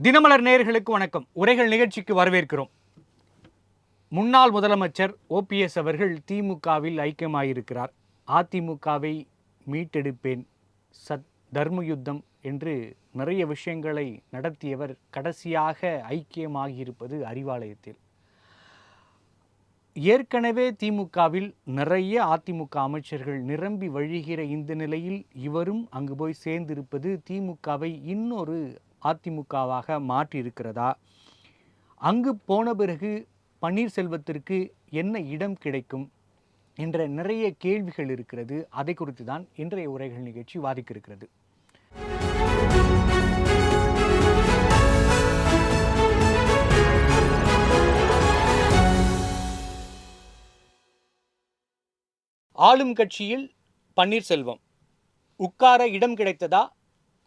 தினமலர் நேயர்களுக்கு வணக்கம். உரைகள் நிகழ்ச்சிக்கு வரவேற்கிறோம். முன்னாள் முதலமைச்சர் ஓபிஎஸ் அவர்கள் திமுகவில் ஐக்கியமாயிருக்கிறார். அதிமுகவை மீட்டெடுப்பேன், தர்ம யுத்தம் என்று நிறைய விஷயங்களை நடத்தியவர் கடைசியாக ஐக்கியமாகியிருப்பது அறிவாலயத்தில். ஏற்கனவே திமுகவில் நிறைய அதிமுக அமைச்சர்கள் நிரம்பி வழிகிற இந்த நிலையில் இவரும் அங்கு போய் சேர்ந்திருப்பது திமுகவை இன்னொரு அதிமுகவாக மாற்றியிருக்கிறதா? அங்கு போன பிறகு பன்னீர்செல்வத்திற்கு என்ன இடம் கிடைக்கும் என்ற நிறைய கேள்விகள் இருக்கிறது. அதை குறித்து தான் இன்றைய உரைகள் நிகழ்ச்சி வாதிக்க இருக்கிறது. ஆளும் கட்சியில் பன்னீர்செல்வம் உட்கார இடம் கிடைத்ததா?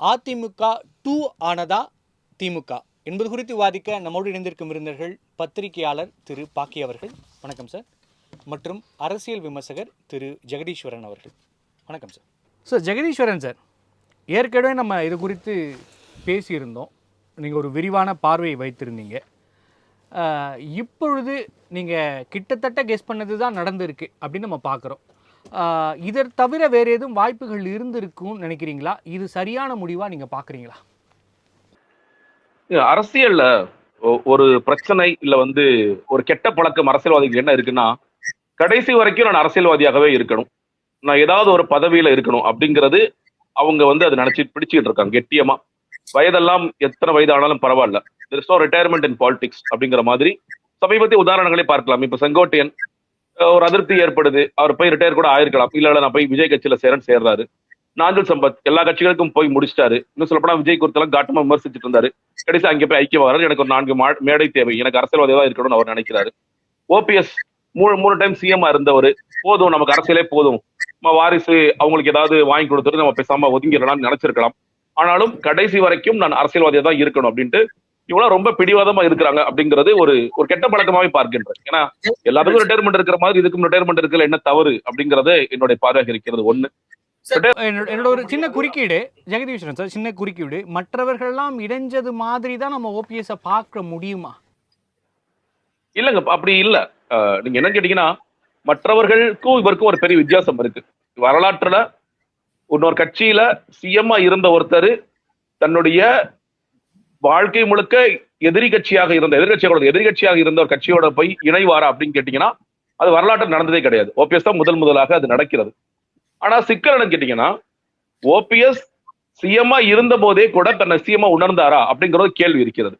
அதிமுக 2 ஆனதா திமுக என்பது குறித்து விவாதிக்க நம்மோடு இணைந்திருக்கும் விருந்தினர்கள் பத்திரிகையாளர் திரு பாக்கி அவர்கள், வணக்கம் சார், மற்றும் அரசியல் விமர்சகர் திரு ஜெகதீஸ்வரன் அவர்கள், வணக்கம் சார். சார் ஜெகதீஸ்வரன் சார், ஏற்கனவே நம்ம இது குறித்து பேசியிருந்தோம். நீங்கள் ஒரு விரிவான பார்வையை வைத்திருந்தீங்க. இப்பொழுது நீங்கள் கிட்டத்தட்ட கெஸ் பண்ணது தான் நடந்திருக்கு அப்படின்னு நம்ம பார்க்குறோம். இதை தவிர வேறு எதுவும் வாய்ப்புகள் இருந்திருக்கும்னு நினைக்கிறீங்களா? இது சரியான முடிவா நீங்க பாக்குறீங்களா? அரசியல்ல ஒரு பிரச்சனை இல்ல ஒரு கெட்ட பழக்கம் அரசியல்வாதிகள் என்ன இருக்குன்னா, கடைசி வரைக்கும் நான் அரசியல்வாதியாகவே இருக்கணும், நான் ஏதாவது ஒரு பதவியில இருக்கணும் அப்படிங்கிறது அவங்க அது நினைச்சு பிடிச்சிட்டு இருக்காங்க கெட்டியமா. வயதெல்லாம் எத்தனை வயது ஆனாலும் பரவாயில்ல, there is no retirement in politics அப்படிங்கிற மாதிரி சமீபத்திய உதாரணங்களே பார்க்கலாம். இப்ப செங்கோட்டையன் ஒரு அதிருப்தி ஏற்படுது, அவர் போய் ரிட்டையர் கூட ஆயிருக்கலாம், இல்ல நான் போய் விஜய் கட்சியில சேர்றாரு. நாஞ்சில் சம்பத் எல்லா கட்சிகளுக்கும் போய் முடிச்சிட்டாரு. இன்னும் சொல்லப்போனா விஜய் குறித்தெல்லாம் காட்டமா விமர்சிச்சுட்டு இருந்தாரு. கடைசி அங்கே போய் ஐக்கியமாகறாரு. எனக்கு ஒரு 4 மேடை தேவை, எனக்கு அரசியல்வாதியா இருக்கணும்னு அவர் நினைக்கிறாரு. ஓபிஎஸ் 3 டைம் சிஎம் இருந்தவர், போதும் நமக்கு அரசியலே போதும், நம்ம வாரிசு அவங்களுக்கு ஏதாவது வாங்கி கொடுத்துட்டு நம்ம பேசாம ஒதுங்கிடலாம்னு நினைச்சிருக்கலாம். ஆனாலும் கடைசி வரைக்கும் நான் அரசியல்வாதியா தான் இருக்கணும் அப்படின்ட்டு இவங்க ரொம்ப பிடிவாதமா இருக்கிறாங்க அப்படிங்கிறது ஒரு கெட்ட பழக்கமாவே பார்க்கின்றேன். ஏன்னா எல்லாத்துக்கும் ரிட்டையர்மெண்ட் இருக்கிற மாதிரி இதுக்கும் ரிட்டையர்மெண்ட் இருக்கிற என்ன தவறு அப்படிங்கறது என்னுடைய பார்வையாக இருக்கிறது. ஒண்ணு, என்னோட ஒரு சின்ன குறுக்கீடு ஜெகதீஸ்வரன் சார், சின்ன குறுக்கீடு, மற்றவர்கள் எல்லாம் இடைஞ்சது மாதிரி தான் நம்ம ஓபிஎஸ் பார்க்க முடியுமா? இல்லங்க, அப்படி இல்ல. நீங்க என்ன கேட்டீங்கன்னா, மற்றவர்களுக்கும் இவருக்கும் ஒரு பெரிய வித்தியாசம் இருக்கு. வரலாற்றுல இன்னொரு கட்சியில சிஎம்மா இருந்த ஒருத்தர் தன்னுடைய வாழ்க்கை முழுக்க எதிர்கட்சியாக இருந்த ஒரு கட்சியோட போய் இணைவாரா அப்படின்னு கேட்டீங்கன்னா, அது வரலாற்று நடந்ததே கிடையாது. ஓபிஎஸ் தான் முதலாக அது நடக்கிறது. ஆனா சிக்கல் என்ன கேட்டீங்கன்னா, ஓபிஎஸ் சிஎம்மா இருந்த போதே கூட தன்னை சிஎம்மா உணர்ந்தாரா அப்படிங்கறது கேள்வி இருக்கிறது.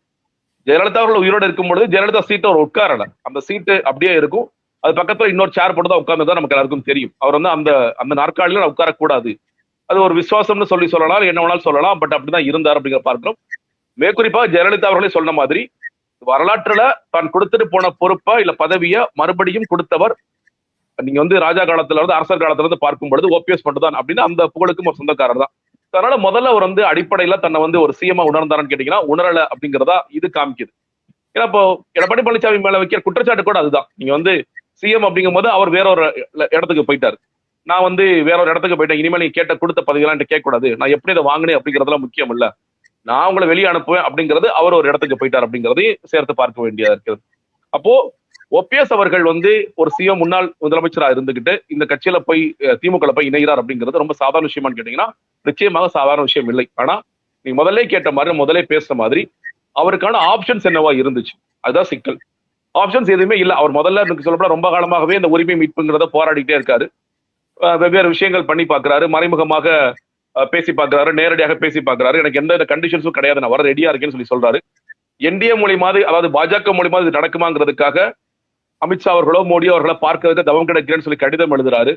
ஜெயலலிதா அவர்கள் உயிரோடு இருக்கும் பொழுது ஜெயலலிதா சீட்டு அவர் உட்காரல, அந்த சீட்டு அப்படியே இருக்கும். அது பக்கத்துல இன்னொரு சேர் போட்டு தான் உட்கார்ந்ததான் நமக்கு எல்லாருக்கும் தெரியும். அவர் அந்த நாற்காலியில உட்காரக்கூடாது, அது ஒரு விசுவாசம்னு சொல்லலாம், என்ன வேணாலும் சொல்லலாம், பட் அப்படிதான் இருந்தார் அப்படிங்கிற பார்க்கிறோம். மேற்குறிப்பா ஜெயலலிதா அவர்களே சொன்ன மாதிரி வரலாற்றுல தான் கொடுத்துட்டு போன பொறுப்பா இல்ல பதவிய மறுபடியும் கொடுத்தவர் நீங்க ராஜா காலத்துல இருந்து அரசர் காலத்துல இருந்து பார்க்கும் பொழுது ஓபிஎஸ் மட்டும்தான் அப்படின்னு அந்த புகழுக்கும் ஒரு சொந்தக்காரர் தான். அதனால முதல்ல அவர் அடிப்படையில தன்னை ஒரு சிஎம்மா உணர்ந்தாரான்னு கேட்டீங்கன்னா உணரல அப்படிங்கிறதா இது காமிக்குது. ஏன்னா இப்போ எடப்பாடி பழனிசாமி மேல வைக்கிற குற்றச்சாட்டு கூட அதுதான். நீங்க சிஎம் அப்படிங்கும் போது அவர் வேற ஒரு இடத்துக்கு போயிட்டாரு, நான் வேற ஒரு இடத்துக்கு போயிட்டேன், இனிமேல் நீங்க கொடுத்த பதவியெல்லாம் கேட்க கூடாது, நான் எப்படி இதை வாங்கினேன் அப்படிங்கறதுலாம் முக்கியம் இல்ல, நான் உங்களை வெளியே அனுப்புவேன் அப்படிங்கிறது அவர் ஒரு இடத்துக்கு போயிட்டார் அப்படிங்கறதையும் சேர்த்து பார்க்க வேண்டியதா இருக்கிறது. அப்போ ஓபிஎஸ் அவர்கள் ஒரு சிஎம் முன்னாள் முதலமைச்சரா இருந்துகிட்டு இந்த கட்சியில போய் திமுக போய் இணைகிறார் அப்படிங்கிறது ரொம்ப சாதாரண விஷயமான்னு கேட்டீங்கன்னா நிச்சயமாக சாதாரண விஷயம் இல்லை. ஆனா நீங்க முதல்ல கேட்ட மாதிரி, முதல்ல பேசுற மாதிரி அவருக்கான ஆப்ஷன்ஸ் என்னவா இருந்துச்சு, அதுதான் சிக்கல். ஆப்ஷன்ஸ் எதுவுமே இல்ல. அவர் முதல்ல சொல்லப்போனா ரொம்ப காலமாகவே இந்த உரிமை மீட்புங்கிறத போராடிட்டே இருக்காரு. வெவ்வேறு விஷயங்கள் பண்ணி பாக்குறாரு, மறைமுகமாக பேசி பார்க்கிறாரு, நேரடியாக பேசி பார்க்கிறாரு. எனக்கு எந்த கண்டிஷன்ஸும் கிடையாது, நான் வர ரெடியா இருக்கேன்னு சொல்றாரு. என்டிஏ மூலியமா, அதாவது பாஜக மூலியமா இது நடக்குமாங்கிறதுக்காக அமித்ஷா அவர்களோ மோடி அவர்களை பார்க்கறதுக்கு தவம் கிடைக்கிறேன்னு சொல்லி கடிதம் எழுதுறாரு.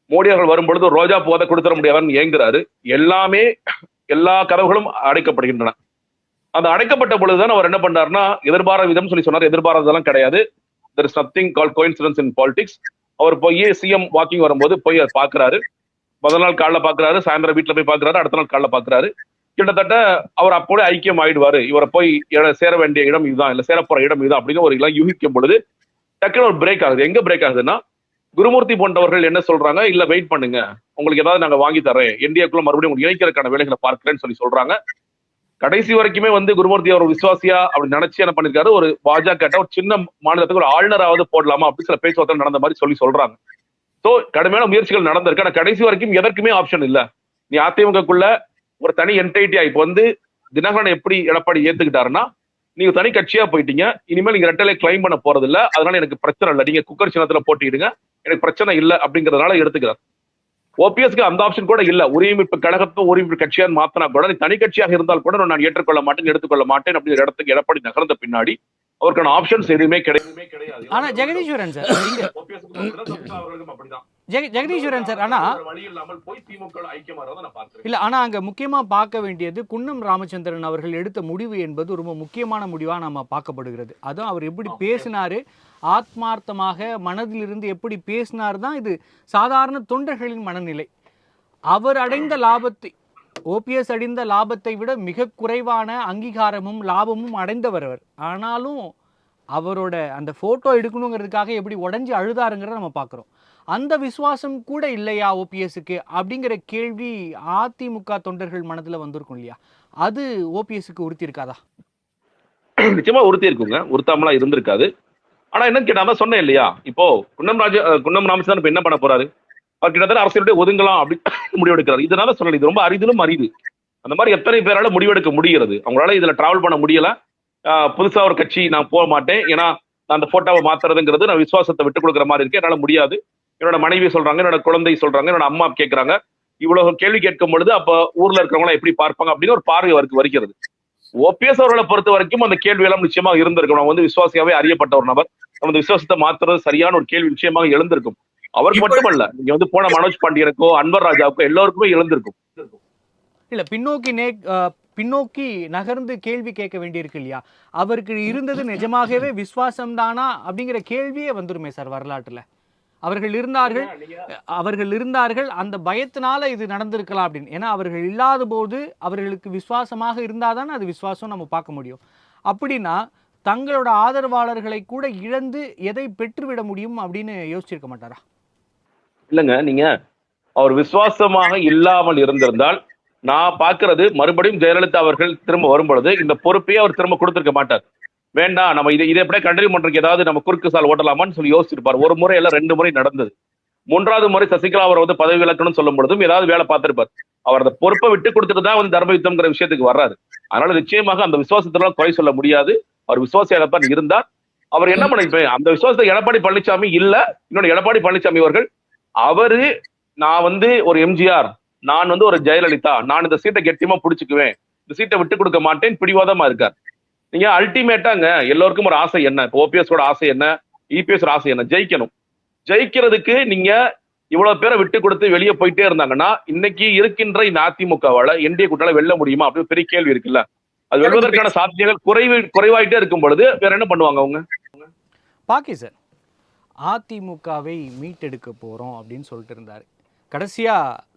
மோடி அவர்கள் வரும்பொழுது ரோஜா பூவை கொடுத்துட முடியாதுன்னு ஏங்குறாரு. எல்லா கதவுகளும் அடைக்கப்படுகின்றன. அந்த அடைக்கப்பட்ட பொழுதுதான் அவர் என்ன பண்றாருன்னா, எதிர்பாராத விதம் சொல்லி சொன்னார். எதிர்பாராதெல்லாம் கிடையாது. there is nothing called coincidence in politics. அவர் போய் சிஎம் வாக்கிங் வரும்போது போய் பாக்குறாரு. முதல் நாள் காலைல பாக்குறாரு, சாயந்தரம் வீட்டுல போய் பாக்குறாரு, அடுத்த நாள் காலைல பாக்குறாரு. கிட்டத்தட்ட அவர் அப்போதே ஐக்கியம் ஆயிடுவாரு, இவரை போய் சேர வேண்டிய இடம் இதுதான், இல்ல சேரப்போற இடம் இதுதான் அப்படின்னு ஒரு யூகிக்கும் பொழுது டக்குன்னு ஒரு பிரேக் ஆகுது. எங்க பிரேக் ஆகுதுன்னா, குருமூர்த்தி போன்றவர்கள் என்ன சொல்றாங்க, இல்ல வெயிட் பண்ணுங்க, உங்களுக்கு ஏதாவது நாங்க வாங்கி தரேன், என்டிஏக்குள்ள மறுபடியும் உங்களுக்கு இணைக்கிறதுக்கான வேலைகளை பார்க்கிறேன்னு சொல்றாங்க. கடைசி வரைக்குமே வந்து குருமூர்த்தி அவர் விசுவாசியா அப்படி நினைச்சு என்ன பண்ணிருக்காரு, ஒரு பாஜக ஒரு சின்ன மாநிலத்துக்கு ஒரு ஆளுநராவது போடலாமா அப்படி சில பேச்சுவார்த்தை நடந்த மாதிரி சொல்றாங்க. சோ கடுமையான முயற்சிகள் நடந்திருக்கு. ஆனா கடைசி வரைக்கும் எதற்குமே ஆப்ஷன் இல்ல. நீ அதிமுகக்குள்ள ஒரு தனி என்டைட்டியா இப்ப வந்து தினகரன் எப்படி எடப்பாடி ஏத்துக்கிட்டாருன்னா, நீங்க தனி கட்சியா போயிட்டீங்க, இனிமேல் நீங்க ரெட்டலை கிளைம் பண்ண போறது இல்ல, அதனால எனக்கு பிரச்சனை இல்லை, நீங்க குக்கர் சின்னத்துல போட்டிடுங்க, எனக்கு பிரச்சனை இல்லை அப்படிங்கறதுனால எடுத்துக்கிறார். ஓபிஎஸ்க்கு அந்த ஆப்ஷன் கூட இல்ல. உரிமைப்பு கழகத்தை உரிமைப்பு கட்சியான்னு மாத்தினா கூட நீ தனி கட்சியாக இருந்தால் கூட நான் ஏற்றுக்கொள்ள மாட்டேன், எடுத்துக்கொள்ள மாட்டேன் அப்படிங்கிற இடத்துக்கு எடப்பாடி நகர்ந்த பின்னாடி அவருக்கான ஆப்ஷன்ஸ் எதுவுமே கிடையாது. ஆனா ஜெகதீஸ்வரன் சார் ஜெகதீஸ்வரன் சார் ஆனா வழி இல்லாமல் போய் திமுக ஐக்கியமாறத நான் பார்க்கிறேன். இல்ல ஆனா அங்க முக்கியமா பார்க்க வேண்டியது குன்னம் ராமச்சந்திரன் அவர்கள் எடுத்த முடிவு என்பது ரொம்ப முக்கியமான முடிவா நம்ம பார்க்கப்படுகிறது. அதுவும் அவர் எப்படி பேசினாரு, ஆத்மார்த்தமாக மனதிலிருந்து எப்படி பேசினார் தான் இது சாதாரண தொண்டர்களின் மனநிலை. அவர் அடைந்த லாபத்தை, ஓபிஎஸ் அடைந்த லாபத்தை விட மிக குறைவான அங்கீகாரமும் லாபமும் அடைந்தவர் அவர். ஆனாலும் அவரோட அந்த போட்டோ எடுக்கணுங்கிறதுக்காக எப்படி உடஞ்சி அழுதாருங்கிறத நம்ம பார்க்குறோம். அந்த விசுவாசம் கூட இல்லையா ஓபிஎஸ்க்கு அப்படிங்கிற கேள்வி அதிமுக தொண்டர்கள் மனதில் வந்திருக்கும் இல்லையா? அது ஓபிஎஸ்க்கு உறுத்தி இருக்காதா? நிச்சயமா உறுத்தி இருக்குங்க, உறுத்தாமலாம் இருந்திருக்காது. ஆனா என்ன கேட்டாம சொன்னேன் இல்லையா, இப்போ குன்னம் ராமச்சந்திரன் இப்ப என்ன பண்ண போறாரு, அவர் கிட்டத்தட்ட அரசியலுடைய ஒதுங்கலாம் அப்படி முடிவெடுக்கிறார். இதனால சொல்லல, இது ரொம்ப அரிதிலும் அரிது. அந்த மாதிரி எத்தனை பேரால முடிவெடுக்க முடிகிறது. அவங்களால இதுல டிராவல் பண்ண முடியல. புதுசா ஒரு கட்சி நான் போக மாட்டேன், ஏன்னா நான் அந்த போட்டோவை மாத்துறதுங்கிறது நான் விசுவாசத்தை விட்டு கொடுக்குற மாதிரி இருக்கு, என்னால முடியாது. என்னோட மனைவி சொல்றாங்க, என்னோட குழந்தை சொல்றாங்க, என்னோட அம்மா கேட்கறாங்க, இவ்வளவு கேள்வி கேட்கும் பொழுது அப்ப ஊர்ல இருக்கிறவங்க எப்படி பார்ப்பாங்க அப்படின்னு ஒரு பார்வை அவருக்கு வருகிறது. ஓபிஎஸ் அவர்களை பொறுத்த வரைக்கும் அந்த கேள்வி எல்லாம் நிச்சயமாக இருந்திருக்கும். நம்ம வந்து விசுவாசியாவே அறியப்பட்ட ஒரு நபர், நம்ம விசுவாசத்தை மாத்துறது சரியான ஒரு கேள்வி நிச்சயமாக எழுந்திருக்கும். அவருக்கு மட்டுமல்ல, நீங்க வந்து போன மனோஜ் பாண்டியனுக்கோ அன்வர் ராஜாவுக்கோ எல்லாருக்குமே எழுந்திருக்கும். இல்ல பின்னோக்கி நகர்ந்து கேள்வி கேட்க வேண்டியிருக்கு இல்லையா? அவருக்கு இருந்தது நிஜமாகவே விசுவாசம் தானா அப்படிங்கிற கேள்வியே வந்துருமே சார் வரலாற்றுல. அவர்கள் இருந்தார்கள் அந்த பயத்தினால இது நடந்திருக்கலாம் அப்படின்னு. ஏன்னா அவர்கள் இல்லாத போது அவர்களுக்கு விசுவாசமாக இருந்தாதான் அது விசுவாசம் நம்ம பார்க்க முடியும். அப்படின்னா தங்களோட ஆதரவாளர்களை கூட இழந்து எதை பெற்றுவிட முடியும் அப்படின்னு யோசிச்சிருக்க மாட்டாரா? இல்லங்க, நீங்க அவர் விசுவாசமாக இல்லாமல் இருந்திருந்தால் நான் பார்க்கிறது மறுபடியும் ஜெயலலிதா அவர்கள் திரும்ப வரும் பொழுது இந்த பொறுப்பையே அவர் திரும்ப கொடுத்திருக்க மாட்டார். வேண்டாம், நம்ம இதை எப்படியே கண்டினியூ பண்றதுக்கு ஏதாவது நம்ம குறுக்கு சால் ஓட்டலாமான்னு சொல்லி யோசிச்சிருப்பார். ஒரு முறை எல்லாம் 2 முறை நடந்தது. 3வது முறை சசிகலா அவர் வந்து பதவி விலக்கணும்னு சொல்லும் பொழுதும் ஏதாவது வேலை பார்த்திருப்பார். அவர் அந்த பொறுப்பை விட்டு கொடுத்துட்டு தான் வந்து தர்ம யுத்தம்ங்கிற விஷயத்துக்கு வர்றாரு. அதனால நிச்சயமாக அந்த விசுவாசத்தினால குறை சொல்ல முடியாது. அவர் விசுவாசியாகத்தான் இருந்தார். அவர் என்ன பண்ணிருப்பேன், அந்த விசுவாசத்தை எடப்பாடி பழனிசாமி இல்ல, இன்னொன்று எடப்பாடி பழனிசாமி அவர்கள் அவரு நான் வந்து ஒரு எம்ஜிஆர், நான் வந்து ஒரு ஜெயலலிதா, நான் இந்த சீட்டை கெட்டியமா பிடிச்சுக்குவேன், இந்த சீட்டை விட்டு கொடுக்க மாட்டேன் பிடிவாதமா இருக்கார். நீங்க அல்டிமேட்டாங்க எல்லோருக்கும் ஒரு ஆசை என்ன, ஓபிஎஸ் ஆசை என்ன, இபிஎஸ் ஆசை என்ன, ஜெயிக்கணும். ஜெயிக்கிறதுக்கு நீங்க இவ்வளவு பேரை விட்டு கொடுத்து வெளியே போயிட்டே இருந்தாங்கன்னா இன்னைக்கு இருக்கின்ற இந்த அதிமுகவால என்டிஏ கூட்டால வெல்ல முடியுமா அப்படின்னு பெரிய கேள்வி இருக்குல்ல. அது வெல்வதற்கான சாத்தியங்கள் குறைவாயிட்டே இருக்கும் பொழுது வேற என்ன பண்ணுவாங்க அவங்க? பாக்கி சார் அதிமுகவை மீட்டெடுக்க போறோம் அப்படின்னு சொல்லிட்டு இருந்தாரு. கடைசியா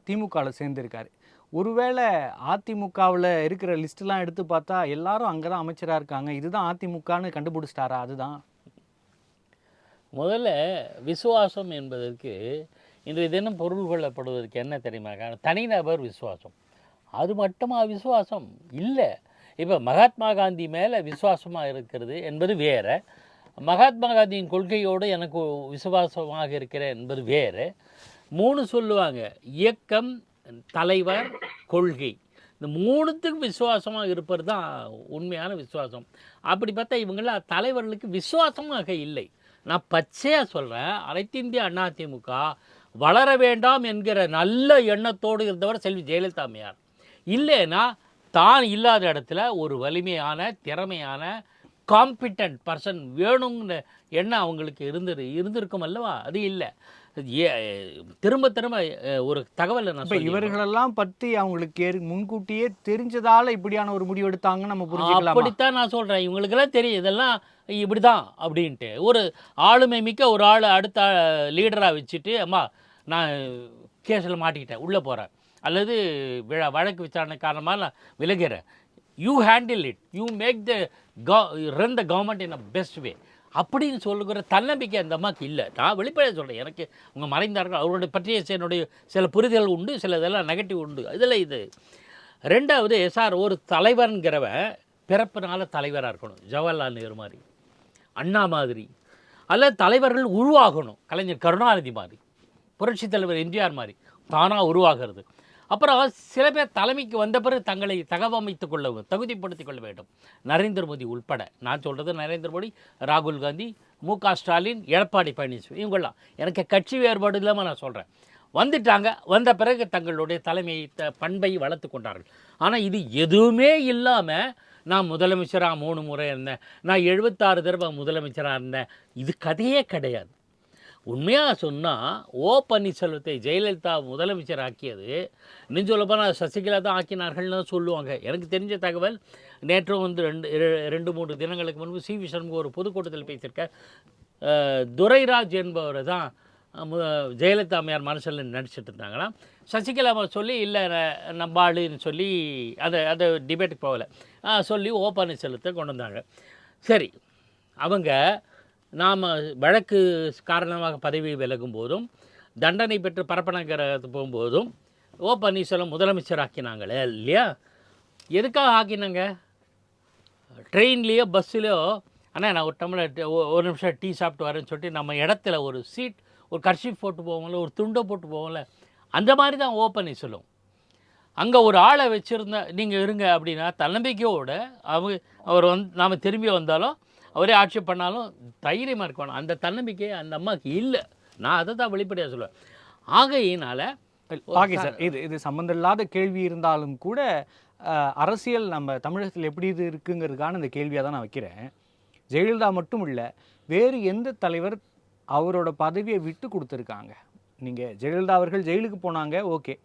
திமுகவில் சேர்ந்திருக்காரு. ஒருவேளை அதிமுகவில் இருக்கிற லிஸ்ட்லாம் எடுத்து பார்த்தா எல்லாரும் அங்கே தான் அமைச்சராக இருக்காங்க, இதுதான் அதிமுகன்னு கண்டுபிடிச்சிட்டாரா? அதுதான் முதல்ல விசுவாசம் என்பதற்கு இன்றைய தினம் பொருள் கொள்ளப்படுவதற்கு என்ன தெரியுமா? தனிநபர் விசுவாசம். அது மட்டுமா விசுவாசம் இல்லை. இப்போ மகாத்மா காந்தி மேலே விசுவாசமாக இருக்கிறது என்பது வேறு, மகாத்மா காந்தியின் கொள்கையோடு எனக்கு விசுவாசமாக இருக்கிறேன் என்பது வேறு. 3 சொல்லுவாங்க, இயக்கம், தலைவர், கொள்கை. இந்த 3த்துக்கும் விசுவாசமாக இருப்பது தான் உண்மையான விசுவாசம். அப்படி பார்த்தா இவங்களாம் தலைவர்களுக்கு விசுவாசமாக இல்லை. நான் பச்சையாக சொல்கிறேன், அனைத்து இந்திய அண்ணா திமுக வளர வேண்டாம் என்கிற நல்ல எண்ணத்தோடு இருந்தவர் செல்வி ஜெயலலிதா அம்மையார். இல்லைன்னா தான் இல்லாத இடத்துல ஒரு வலிமையான திறமையான காம்பிட்டன்ட் பர்சன் வேணுங்கிற எண்ணம் அவங்களுக்கு இருந்திருக்கும் அல்லவா? அது இல்லை. திரும்ப ஒரு தகவலை நான் இவர்களெல்லாம் பற்றி அவங்களுக்கு முன்கூட்டியே தெரிஞ்சதால இப்படியான ஒரு முடிவு எடுத்தாங்கன்னு நம்ம புரிஞ்சுக்கலாம். அப்படித்தான் நான் சொல்கிறேன். இவங்களுக்கெல்லாம் தெரியும் இதெல்லாம் இப்படி தான் அப்படின்ட்டு. ஒரு ஆளுமை மிக்க ஒரு ஆள் அடுத்த லீடராக வச்சுட்டு, அம்மா நான் கேஸில் மாட்டிக்கிட்டேன், உள்ளே போகிறேன், அல்லது வழக்கு விசாரணை காரணமாக நான் விலகிறேன், you handle it, you make run the government in a best way அப்படின்னு சொல்லுகிற தன்னம்பிக்கை அந்த அம்மாவுக்கு இல்லை. நான் வெளிப்படையாக சொல்கிறேன், எனக்கு அவங்க மறைந்தார்கள், அவருடைய பற்றிய என்னுடைய சில புரிதல் உண்டு, சில இதெல்லாம் நெகட்டிவ் உண்டு, இதில் இது ரெண்டாவது சார், ஒரு தலைவர்ங்கிறவன் பிறப்பினால தலைவராக இருக்கணும். ஜவஹர்லால் நேரு மாதிரி, அண்ணா மாதிரி, அல்லது தலைவர்கள் உருவாகணும். கலைஞர் கருணாநிதி மாதிரி, புரட்சித் தலைவர் எம்ஜிஆர் மாதிரி தானாக உருவாகிறது. அப்புறம் சில பேர் தலைமைக்கு வந்த பிறகு தங்களை தகவமைத்துக் கொள்ள தகுதிப்படுத்திக் கொள்ள வேண்டும். நரேந்திர மோடி உள்பட. நான் சொல்கிறது நரேந்திர மோடி, ராகுல் காந்தி, மு.க. ஸ்டாலின், எடப்பாடி பழனிசாமி, இவங்களாம் எனக்கு கட்சி வேறுபாடு இல்லாமல் நான் சொல்கிறேன். வந்துட்டாங்க, வந்த பிறகு தங்களுடைய தலைமையை பண்பை வளர்த்து கொண்டார்கள். ஆனால் இது எதுவுமே இல்லாமல் நான் முதலமைச்சராக 3 முறை இருந்தேன், நான் 76 தடவை முதலமைச்சராக இருந்தேன், இது கதையே கிடையாது. உண்மையாக சொன்னால் பன்னீர்செல்வத்தை ஜெயலலிதா முதலமைச்சர் ஆக்கியது, இன்னும் சொல்லப்போனால் சசிகலா தான் ஆக்கினார்கள்னு சொல்லுவாங்க. எனக்கு தெரிஞ்ச தகவல், நேற்றும் வந்து 2-3 தினங்களுக்கு முன்பு சி.வி. சண்முகம் ஒரு பொதுக்கூட்டத்தில் பேசியிருக்க, துரைராஜ் என்பவர் தான் ஜெயலலிதா அம்மையார் மனசில் நடிச்சிட்டு இருந்தாங்களாம். சசிகலா சொல்லி இல்லை நம்பாளுன்னு சொல்லி அதை டிபேட்டுக்கு போகலை சொல்லி பன்னீர்செல்வத்தை கொண்டு வந்தாங்க. சரி, அவங்க நாம் வழக்கு காரணமாக பதவி விலகும் போதும், தண்டனை பெற்று பரப்பனங்கிறது போகும்போதும் பன்னீர்செல்வம் முதலமைச்சர் ஆக்கினாங்களே இல்லையா? எதுக்காக ஆக்கினாங்க? ட்ரெயின்லேயோ பஸ்ஸிலையோ, ஆனால் நான் ஒரு டம்ளர் ஒரு நிமிஷம் டீ சாப்பிட்டு வரேன்னு சொல்லிட்டு நம்ம இடத்துல ஒரு சீட், ஒரு கர்ஷீப் போட்டு போவோம்ல, ஒரு துண்டை போட்டு போவோம்ல, அந்த மாதிரி தான் பன்னீர்செல்வம். அங்கே ஒரு ஆளை வச்சுருந்தா நீங்கள் இருங்க அப்படின்னா தன்னம்பிக்கையோடு அவர் நாம் திரும்பி வந்தாலும் அவரே ஆட்சி பண்ணாலும் தைரியமாக இருக்கணும். அந்த தன்னம்பிக்கை அந்த அம்மாவுக்கு இல்லை. நான் அதை தான் வெளிப்படையாக சொல்லுவேன். ஆகையினால் ஓகே சார், இது சம்மந்தம் இல்லாத கேள்வி இருந்தாலும் கூட அரசியல் நம்ம தமிழகத்தில் எப்படி இது இருக்குங்கிறதுக்கான இந்த கேள்வியாக தான் நான் வைக்கிறேன். ஜெயலலிதா மட்டும் இல்லை, வேறு எந்த தலைவர் அவரோட பதவியை விட்டு கொடுத்துருக்காங்க? நீங்கள் ஜெயலலிதா அவர்கள் ஜெயிலுக்கு போனாங்க, ஓகே.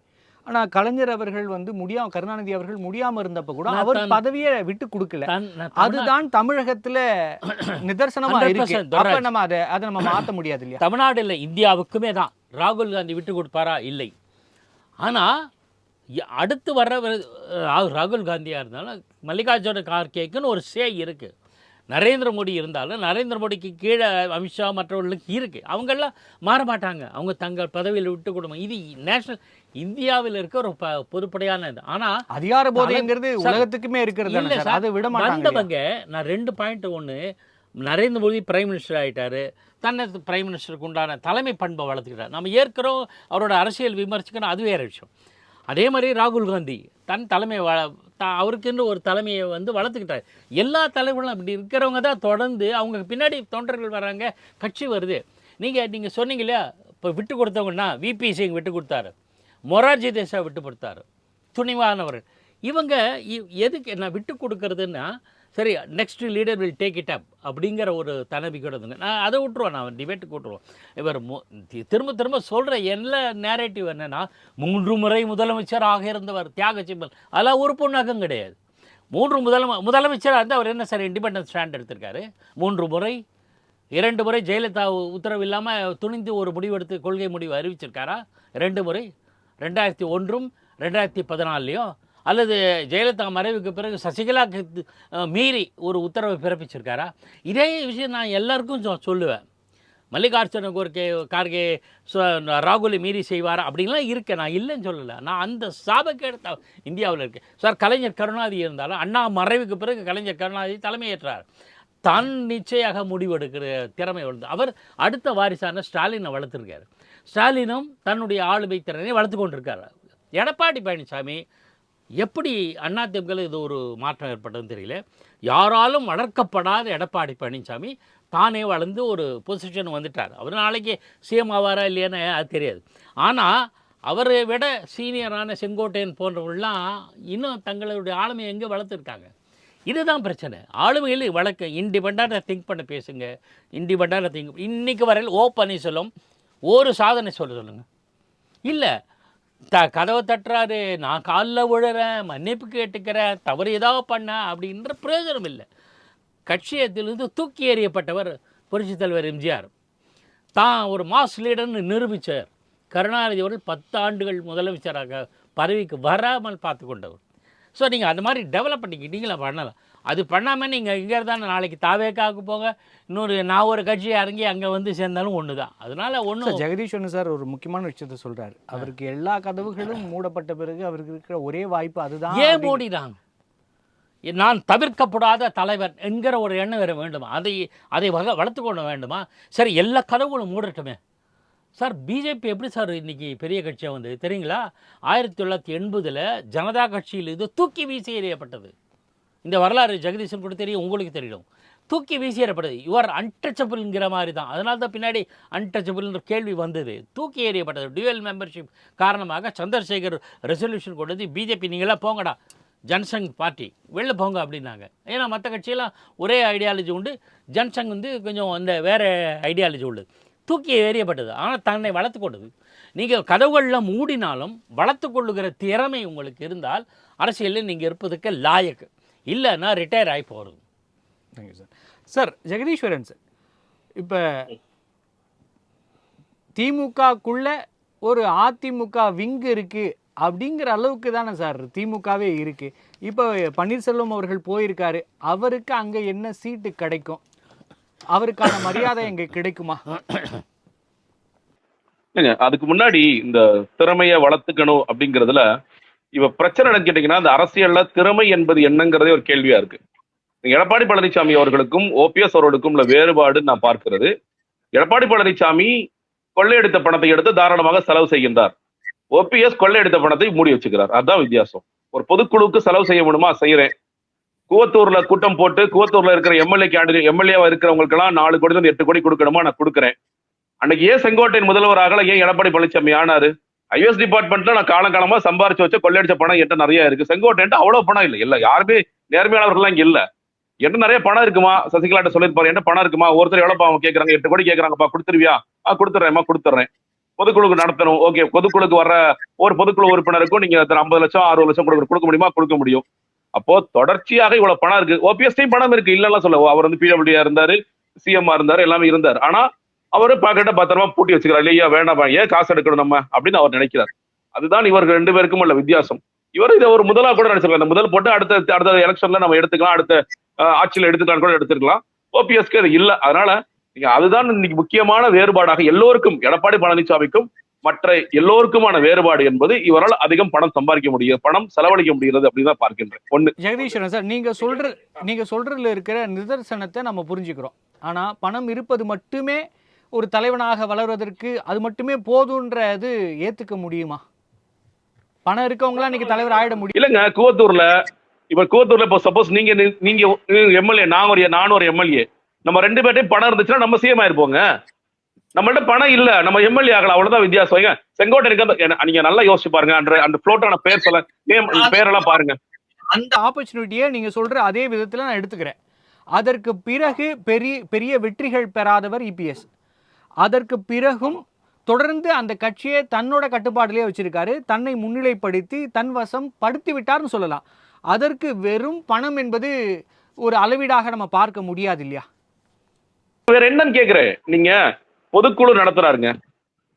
ஆனால் கலைஞர் அவர்கள் வந்து கருணாநிதி அவர்கள் முடியாமல் இருந்தப்ப கூட அவர் பதவியை விட்டு கொடுக்கல. அதுதான் தமிழகத்தில் நிதர்சனமா இருக்கு. அப்ப நம்ம அதை நம்ம மாற்ற முடியாது இல்லையா? தமிழ்நாடு இல்லை, இந்தியாவுக்குமே தான். ராகுல் காந்தி விட்டு கொடுப்பாரா? இல்லை. ஆனால் அடுத்து வர்ற ராகுல் காந்தியாக இருந்தாலும் மல்லிகார்ஜுன கார்கேக்குன்னு ஒரு இருக்குது. நரேந்திர மோடி இருந்தாலும் நரேந்திர மோடிக்கு கீழே அமித்ஷா மற்றவர்களுக்கு இருக்குது. அவங்கெல்லாம் மாற மாட்டாங்க. அவங்க தங்கள் பதவியில் விட்டு கொடுங்க. இது நேஷனல் இந்தியாவில் இருக்க ஒரு பொதுப்படையான இது. ஆனால் அதிகார போதைங்கிறது உலகத்துக்குமே இருக்கிறது. அதை விட மாட்டாங்க. நான் 2 பாயிண்ட். ஒன்று, நரேந்திர மோடி பிரைம் மினிஸ்டர் ஆகிட்டார், தன்னை பிரைம் மினிஸ்டருக்கு உண்டான தலைமை பண்பை வளர்த்துக்கிட்டார். நம்ம ஏற்கிறோம் அவரோட அரசியல் விமர்சிக்கணும், அது வேறு விஷயம். அதே மாதிரி ராகுல் காந்தி தன் தலைமை அவருக்குன்னு ஒரு தலைமையை வந்து வளர்த்துக்கிட்டார். எல்லா தலைவர்களும் அப்படி இருக்கிறவங்க தான் தொடர்ந்து அவங்க பின்னாடி தொண்டர்கள் வராங்க, கட்சி வருது. நீங்கள் சொன்னீங்க இல்லையா, இப்போ விட்டு கொடுத்தவங்கன்னா விபி சிங் விட்டு கொடுத்தாரு, மொரார்ஜி தேசாய் விட்டு கொடுத்தாரு, துணிவானவர். இவங்க எதுக்கு நான் விட்டு கொடுக்கறதுன்னா, சரி next leader will take it up அப்படிங்கிற ஒரு தன்னம்பிக்கையோட இருந்துங்க. நான் அதை விட்டுருவோம், நான் டிபேட்டுக்கு விட்டுருவோம். இவர் திரும்ப திரும்ப சொல்கிற எல்லா நேரேட்டிவ் என்னென்னா, 3 முறை முதலமைச்சராக இருந்தவர் தியாக சிம்பல், அதெல்லாம் ஒரு பொண்ணாக்கம் கிடையாது. 3 முதலமைச்சராக இருந்தால் அவர் என்ன சார் இண்டிபெண்டன்ஸ் ஸ்டாண்ட் எடுத்திருக்காரு? 3 முறை, 2 முறை ஜெயலலிதா உத்தரவு இல்லாமல் துணிந்து ஒரு முடிவெடுத்து கொள்கை முடிவு அறிவிச்சிருக்காரா? 2 முறை, 2001 2014 அல்லது ஜெயலலிதா மறைவுக்கு பிறகு சசிகலாக்கு மீறி ஒரு உத்தரவை பிறப்பிச்சிருக்காரா? இதே விஷயம் நான் எல்லாருக்கும் சொல்லுவேன். மல்லிகார்ஜுன கார்கே ராகுலை மீறி செய்வாரா அப்படின்லாம் இருக்கேன். நான் இல்லைன்னு சொல்லலை. நான் அந்த சாபக்கேடு இந்தியாவில் இருக்கேன் சார். கலைஞர் கருணாநிதி இருந்தாலும் அண்ணா மறைவுக்கு பிறகு கலைஞர் கருணாநிதி தலைமையேற்றார். தன் நிச்சயாக முடிவெடுக்கிற திறமை வளர்ந்து அவர் அடுத்த வாரிசான ஸ்டாலினை வளர்த்துருக்காரு. ஸ்டாலினும் தன்னுடைய ஆளுமை திறனை வளர்த்து கொண்டிருக்கார். எடப்பாடி பழனிசாமி எப்படி அதிமுகவில் இது ஒரு மாற்றம் ஏற்பட்டதுன்னு தெரியல. யாராலும் வளர்க்கப்படாத எடப்பாடி பழனிசாமி தானே வளர்ந்து ஒரு பொசிஷன் வந்துட்டார். அவர் நாளைக்கு சிஎம் ஆவாரா இல்லையான்னு அது தெரியாது. ஆனால் அவரை விட சீனியரான செங்கோட்டையன் போன்றவர்கள்லாம் இன்னும் தங்களுடைய ஆளுமையை எங்கே வளர்த்துருக்காங்க. இதுதான் பிரச்சனை. ஆளுமையில் வழக்கு இண்டிபெண்டாக திங்க் பண்ண பேசுங்க, இண்டிபெண்டாக திங்க். இன்றைக்கு வரையில் பன்னீர்செல்வம் ஒரு சாதனை சொல்லுங்கள். இல்லை, கதவை தட்டுறாரு, நான் காலில் விழுறேன், மன்னிப்பு கேட்டுக்கிறேன், தவறு ஏதாவது பண்ண அப்படின்ற பிரயோஜனம் இல்லை. கட்சியத்திலிருந்து தூக்கி எறியப்பட்டவர் புரட்சித் தலைவர் எம்ஜிஆர். தான் ஒரு மாஸ் லீடர்னு நிரூபித்தார். கருணாநிதி அவர்கள் 10 ஆண்டுகள் முதலமைச்சராக பதவிக்கு வராமல் பார்த்து கொண்டவர். ஸோ நீங்கள் அந்த மாதிரி டெவலப் பண்ணிக்கிட்டீங்களா பண்ணலாம். அது பண்ணாமல் நீங்கள் இங்கே இருந்தால் நாளைக்கு தாவேக்காவுக்கு போங்க, இன்னொரு நான் ஒரு கட்சியை இறங்கி அங்கே வந்து சேர்ந்தாலும் ஒன்று தான். அதனால ஒன்றும் ஜெகதீஸ்வரன் சார் ஒரு முக்கியமான விஷயத்த சொல்றாரு. அவருக்கு எல்லா கதவுகளும் மூடப்பட்ட பிறகு அவருக்கு இருக்கிற ஒரே வாய்ப்பு அதுதான். ஏன் மூடினாங்க? நான் தவிர்க்கப்படாத தலைவர் என்கிற ஒரு எண்ணம் வேற வேண்டுமா? அதை வளர்த்து கொள்ள வேண்டுமா? சரி, எல்லா கதவுகளும் மூடட்டுமே சார். பிஜேபி எப்படி சார் இன்னைக்கு பெரிய கட்சியாக வந்து தெரியுங்களா? 1980 ஜனதா கட்சியில் இது தூக்கி வீசி எறியப்பட்டது. இந்த வரலாறு ஜெகதீசன் கூட தெரியும், உங்களுக்கு தெரியும். தூக்கி வீசி எறியப்பட்டது. யுவர் அன்டச்சபிள்ங்கிற மாதிரி தான். அதனால தான் பின்னாடி அன்டச்சபிள்ன்ற கேள்வி வந்தது. தூக்கி எறியப்பட்டது. டியூவல் மெம்பர்ஷிப் காரணமாக சந்திரசேகர் ரெசல்யூஷன் கொண்டது. பிஜேபி நீங்களாம் போங்கடா, ஜனசங் பார்ட்டி வெளில போங்க அப்படின்னாங்க. ஏன்னா மற்ற கட்சியெல்லாம் ஒரே ஐடியாலஜி உண்டு, ஜனசங் வந்து கொஞ்சம் அந்த வேறு ஐடியாலஜி உள்ளது. தூக்கி எறியப்பட்டது. ஆனால் தன்னை வளர்த்து கொண்டது. நீங்கள் கதவுகளில் மூடினாலும் வளர்த்து கொள்ளுகிற திறமை உங்களுக்கு இருந்தால் அரசியலில் நீங்கள் இருப்பதுக்கு லாயக்கு, இல்லைன்னா ரிட்டையர் ஆகி போகிறது. Thank you sir. Sir Jagadeeswaran sir, இப்போ திமுகக்குள்ள ஒரு அதிமுக விங்கு இருக்குது அப்படிங்கிற அளவுக்கு தானே சார் திமுகவே இருக்குது. இப்போ பன்னீர்செல்வம் அவர்கள் போயிருக்காரு, அவருக்கு அங்கே என்ன சீட்டு கிடைக்கும்? அவருக்கான மரியாதை எங்கே கிடைக்குமா? அதுக்கு முன்னாடி இந்த திறமையை வளர்த்துக்கணும் அப்படிங்கிறதுல இவ பிரச்சனை என்னன்னு கேட்டீங்கன்னா, இந்த அரசியல்ல திறமை என்பது என்னங்கிறதே ஒரு கேள்வியா இருக்கு. எடப்பாடி பழனிசாமி அவர்களுக்கும் ஓபிஎஸ் அவர்களுக்கும் உள்ள வேறுபாடு நான் பார்க்கிறது, எடப்பாடி பழனிசாமி கொள்ளையடித்த பணத்தை எடுத்து தாராளமாக செலவு செய்கின்றார். ஓபிஎஸ் கொள்ளையடித்த பணத்தை மூடி வச்சுக்கிறார். அதுதான் வித்தியாசம். ஒரு பொதுக்குழுவுக்கு செலவு செய்ய முடியுமா? செய்யறேன். கூவத்தூர்ல கூட்டம் போட்டு கூவத்தூர்ல இருக்கிற எம்எல்ஏவா இருக்கிறவங்களுக்கு எல்லாம் 4 கோடி 8 கோடி கொடுக்கணுமா? நான் கொடுக்குறேன். அன்னைக்கு ஏன் செங்கோட்டையன் முதல்வர் ஆகல? ஏன் எடப்பாடி பழனிசாமி ஆனாரு? ஐஎஸ் டிபார்ட்மெண்ட்ல நான் காலகாலமா சம்பாரிச்சு வச்ச கொள்ளையடிச்ச பணம் என்கிட்ட நிறைய இருக்கு. செங்கோட்டையன் அவ்வளவு பணம் இல்லை, யாருமே நேர்மையானவர்கள்லாம் இங்க இல்ல. என்ன நிறைய பணம் இருக்குமா? சசிகலாட்ட சொல்லிருப்பாரு, என்ன பணம் இருக்குமா? ஒருத்தர் எவ்வளவு அவங்க கேட்கறாங்க, 8 கோடி கேட்கறாங்கப்பா, கொடுத்துருவியா? கொடுத்துறேன். பொதுக்குழுக்கு நடத்தணும். ஓகே, பொதுக்குழுக்கு வர்ற ஒரு பொதுக்குழு உறுப்பினருக்கும் நீங்க 50 லட்சம் 60 லட்சம் கொடுக்க முடியுமா? கொடுக்க முடியும். அப்போ தொடர்ச்சியாக இவ்வளவு பணம் இருக்கு. ஓபிஎஸ்டையும் பணம் இருக்கு, இல்லெல்லாம் சொல்ல. அவர் வந்து பிடபிள்யூ இருந்தாரு, சிஎம்ஆ இருந்தாரு, எல்லாமே இருந்தார். ஆனா அவரு பாக்கெட்ட பத்திரமா பூட்டி வச்சுக்கிறார். இல்லையா, வேண்டாம், ஏன் காசு எடுக்கணும் நம்ம அப்படின்னு அவர் நினைக்கிறார். அதுதான் இவர்கள் 2 பேருக்கும் உள்ள வித்தியாசம். இவர் இதை ஒரு முதலா கூட நினைச்சிருக்கலாம். முதல் போட்டு அடுத்த எலெக்ஷன்ல நம்ம எடுத்துக்கலாம், அடுத்த ஆட்சியில் எடுத்துக்கலாம் கூட எடுத்துக்கலாம். ஓபிஎஸ்க்கு அது இல்ல. அதனால நீங்க அதுதான் இன்னைக்கு முக்கியமான வேறுபாடாக எல்லோருக்கும், எடப்பாடி பழனிசாமிக்கும் மற்ற எல்லோருக்குமான வேறுபாடு என்பது இவரால் அதிகம் பணம் சம்பாதிக்க முடியும், பணம் செலவழிக்க முடிகிறது அப்படின்னு தான் பார்க்கின்றேன். ஒண்ணு. ஜெகதீஸ்வரன் சார், நீங்க சொல்றதுல இருக்கிற நிதர்சனத்தை நம்ம புரிஞ்சுக்கிறோம். ஆனா பணம் இருப்பது மட்டுமே ஒரு தலைவனாக வளர்வதற்கு அது மட்டுமே போதுன்றது ஏத்துக்க முடியுமா? பணம் இருக்கவங்களா இன்னைக்கு தலைவர் ஆயிட முடியும்? இல்லங்க, கூவத்தூர்ல இப்போ சப்போஸ் நீங்க எம்எல்ஏ, நானும் ஒரு எம்எல்ஏ, நம்ம 2 பேர்ட்டையும் பணம் இருந்துச்சுன்னா நம்ம சிஎம் ஆயிருப்போங்க. நம்மள்ட்ட பணம் இல்ல, நம்ம எம்எல்ஏ ஆகலாம். அவ்வளவுதான் வித்தியாசம். செங்கோட்டை நீங்க நல்லா யோசிச்சு பாருங்க. அந்த புளோட்டான பேரெல்லாம் பாருங்க. அந்த ஆப்பர்ச்சுனிட்டியை நீங்க சொல்ற அதே விதத்துல நான் எடுத்துக்கிறேன். அதற்கு பிறகு பெரிய வெற்றிகள் பெறாதவர் இபிஎஸ். அதற்கு பிறகும் தொடர்ந்து அந்த கட்சியை தன்னோட கட்டுப்பாட்டிலே வச்சிருக்காரு, தன்னை முன்னிலைப்படுத்தி தன் வசம் படுத்தி விட்டார்னு சொல்லலாம். அதற்கு வெறும் பணம் என்பது ஒரு அளவீடாக நம்ம பார்க்க முடியாது இல்லையா? வேற என்னன்னு கேக்குறேன். நீங்க பொதுக்குழு நடத்துறாருங்க,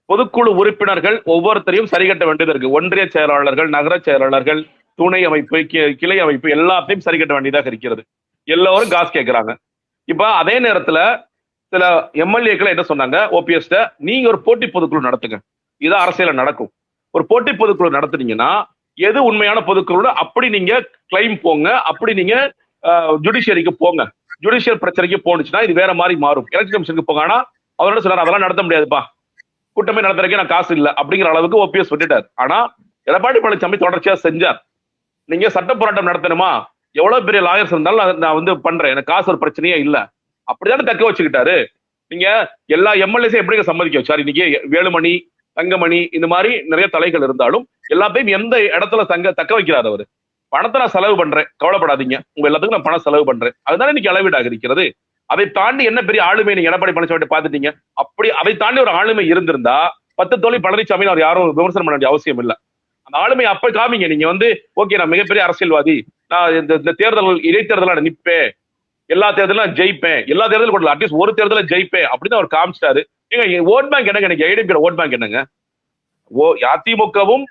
பொதுக்குழு உறுப்பினர்கள் ஒவ்வொருத்தரையும் சரி கட்ட வேண்டியது இருக்கு. ஒன்றிய செயலாளர்கள், நகர செயலாளர்கள், துணை அமைப்பு, கிளை அமைப்பு எல்லாத்தையும் சரி கட்ட வேண்டியதாக இருக்கிறது. எல்லாரும் காசு கேட்கிறாங்க. இப்ப அதே நேரத்துல சில எம்எல்ஏக்களை என்ன சொன்னாங்க, ஓபிஎஸ் நீங்க ஒரு போட்டி பொதுக்குழு நடத்துங்க, இதான் அரசியல நடக்கும். ஒரு போட்டி பொதுக்குழு நடத்துனீங்கன்னா எது உண்மையான பொதுக்குழு அப்படி நீங்க கிளைம் போங்க, அப்படி நீங்க ஜுடிஷியரிக்கு போங்க. ஜுடிஷியல் பிரச்சனைக்கு போனுச்சுன்னா இது வேற மாதிரி மாறும். எலெக்ஷன் கமிஷனுக்கு போங்க. ஆனா அவரோட சொன்னார், அதெல்லாம் நடத்த முடியாதுப்பா, கூட்டமே நடத்துறதுக்கே நான் காசு இல்லை அப்படிங்கிற அளவுக்கு ஓபிஎஸ் விட்டுட்டார். ஆனா எடப்பாடி பழனிசாமி தொடர்ச்சியா செஞ்சார். நீங்க சட்ட போராட்டம் நடத்தணுமா, எவ்வளவு பெரிய லாயர்ஸ் இருந்தாலும் நான் வந்து பண்றேன், எனக்கு காசு ஒரு பிரச்சனையே இல்ல, அப்படிதானே தக்க வச்சுக்கிட்டாரு. நீங்க எல்லா எம்எல்ஏஸையும் எப்படி சம்மதிக்க வச்சாரு? இன்னைக்கு வேலுமணி, தங்கமணி, இந்த மாதிரி நிறைய தலைகள் இருந்தாலும் எல்லாத்தையும் எந்த இடத்துல தக்க வைக்கிறார் அவரு? பணத்தை நான் செலவு பண்றேன், கவலைப்படாதீங்க, உங்க எல்லாத்துக்கும் நான் பணம் செலவு பண்றேன், அதுதானே இன்னைக்கு அளவீடாக இருக்கிறது. அதை தாண்டி என்ன பெரிய ஆளுமை நீங்க எடப்பாடி பழனிசாமி பாத்துட்டீங்க? அப்படி அதை தாண்டி ஒரு ஆளுமை இருந்திருந்தா 10 தோழி பழனிசாமி அவர் யாரும் விமர்சனம் பண்ண வேண்டிய அவசியம் இல்லை. அந்த ஆளுமை அப்ப காமிங்க. நீங்க வந்து ஓகே, நான் மிகப்பெரிய அரசியல்வாதி, நான் இந்த தேர்தல் இடைத்தேர்தல நிற்பேன், எல்லா தேர்தலும் ஜெயிப்பேன், எல்லா தேர்தலும் கொடுக்கல, அட்லீஸ்ட் ஒரு தேர்தல ஜெயிப்பேன் அப்படின்னு அவர் காமிச்சிட்டாரு. ஓட் பேங்க் என்னங்க? எனக்கு ஐடிபி ஓட் பேங்க் என்னங்க? அதிமுகவும்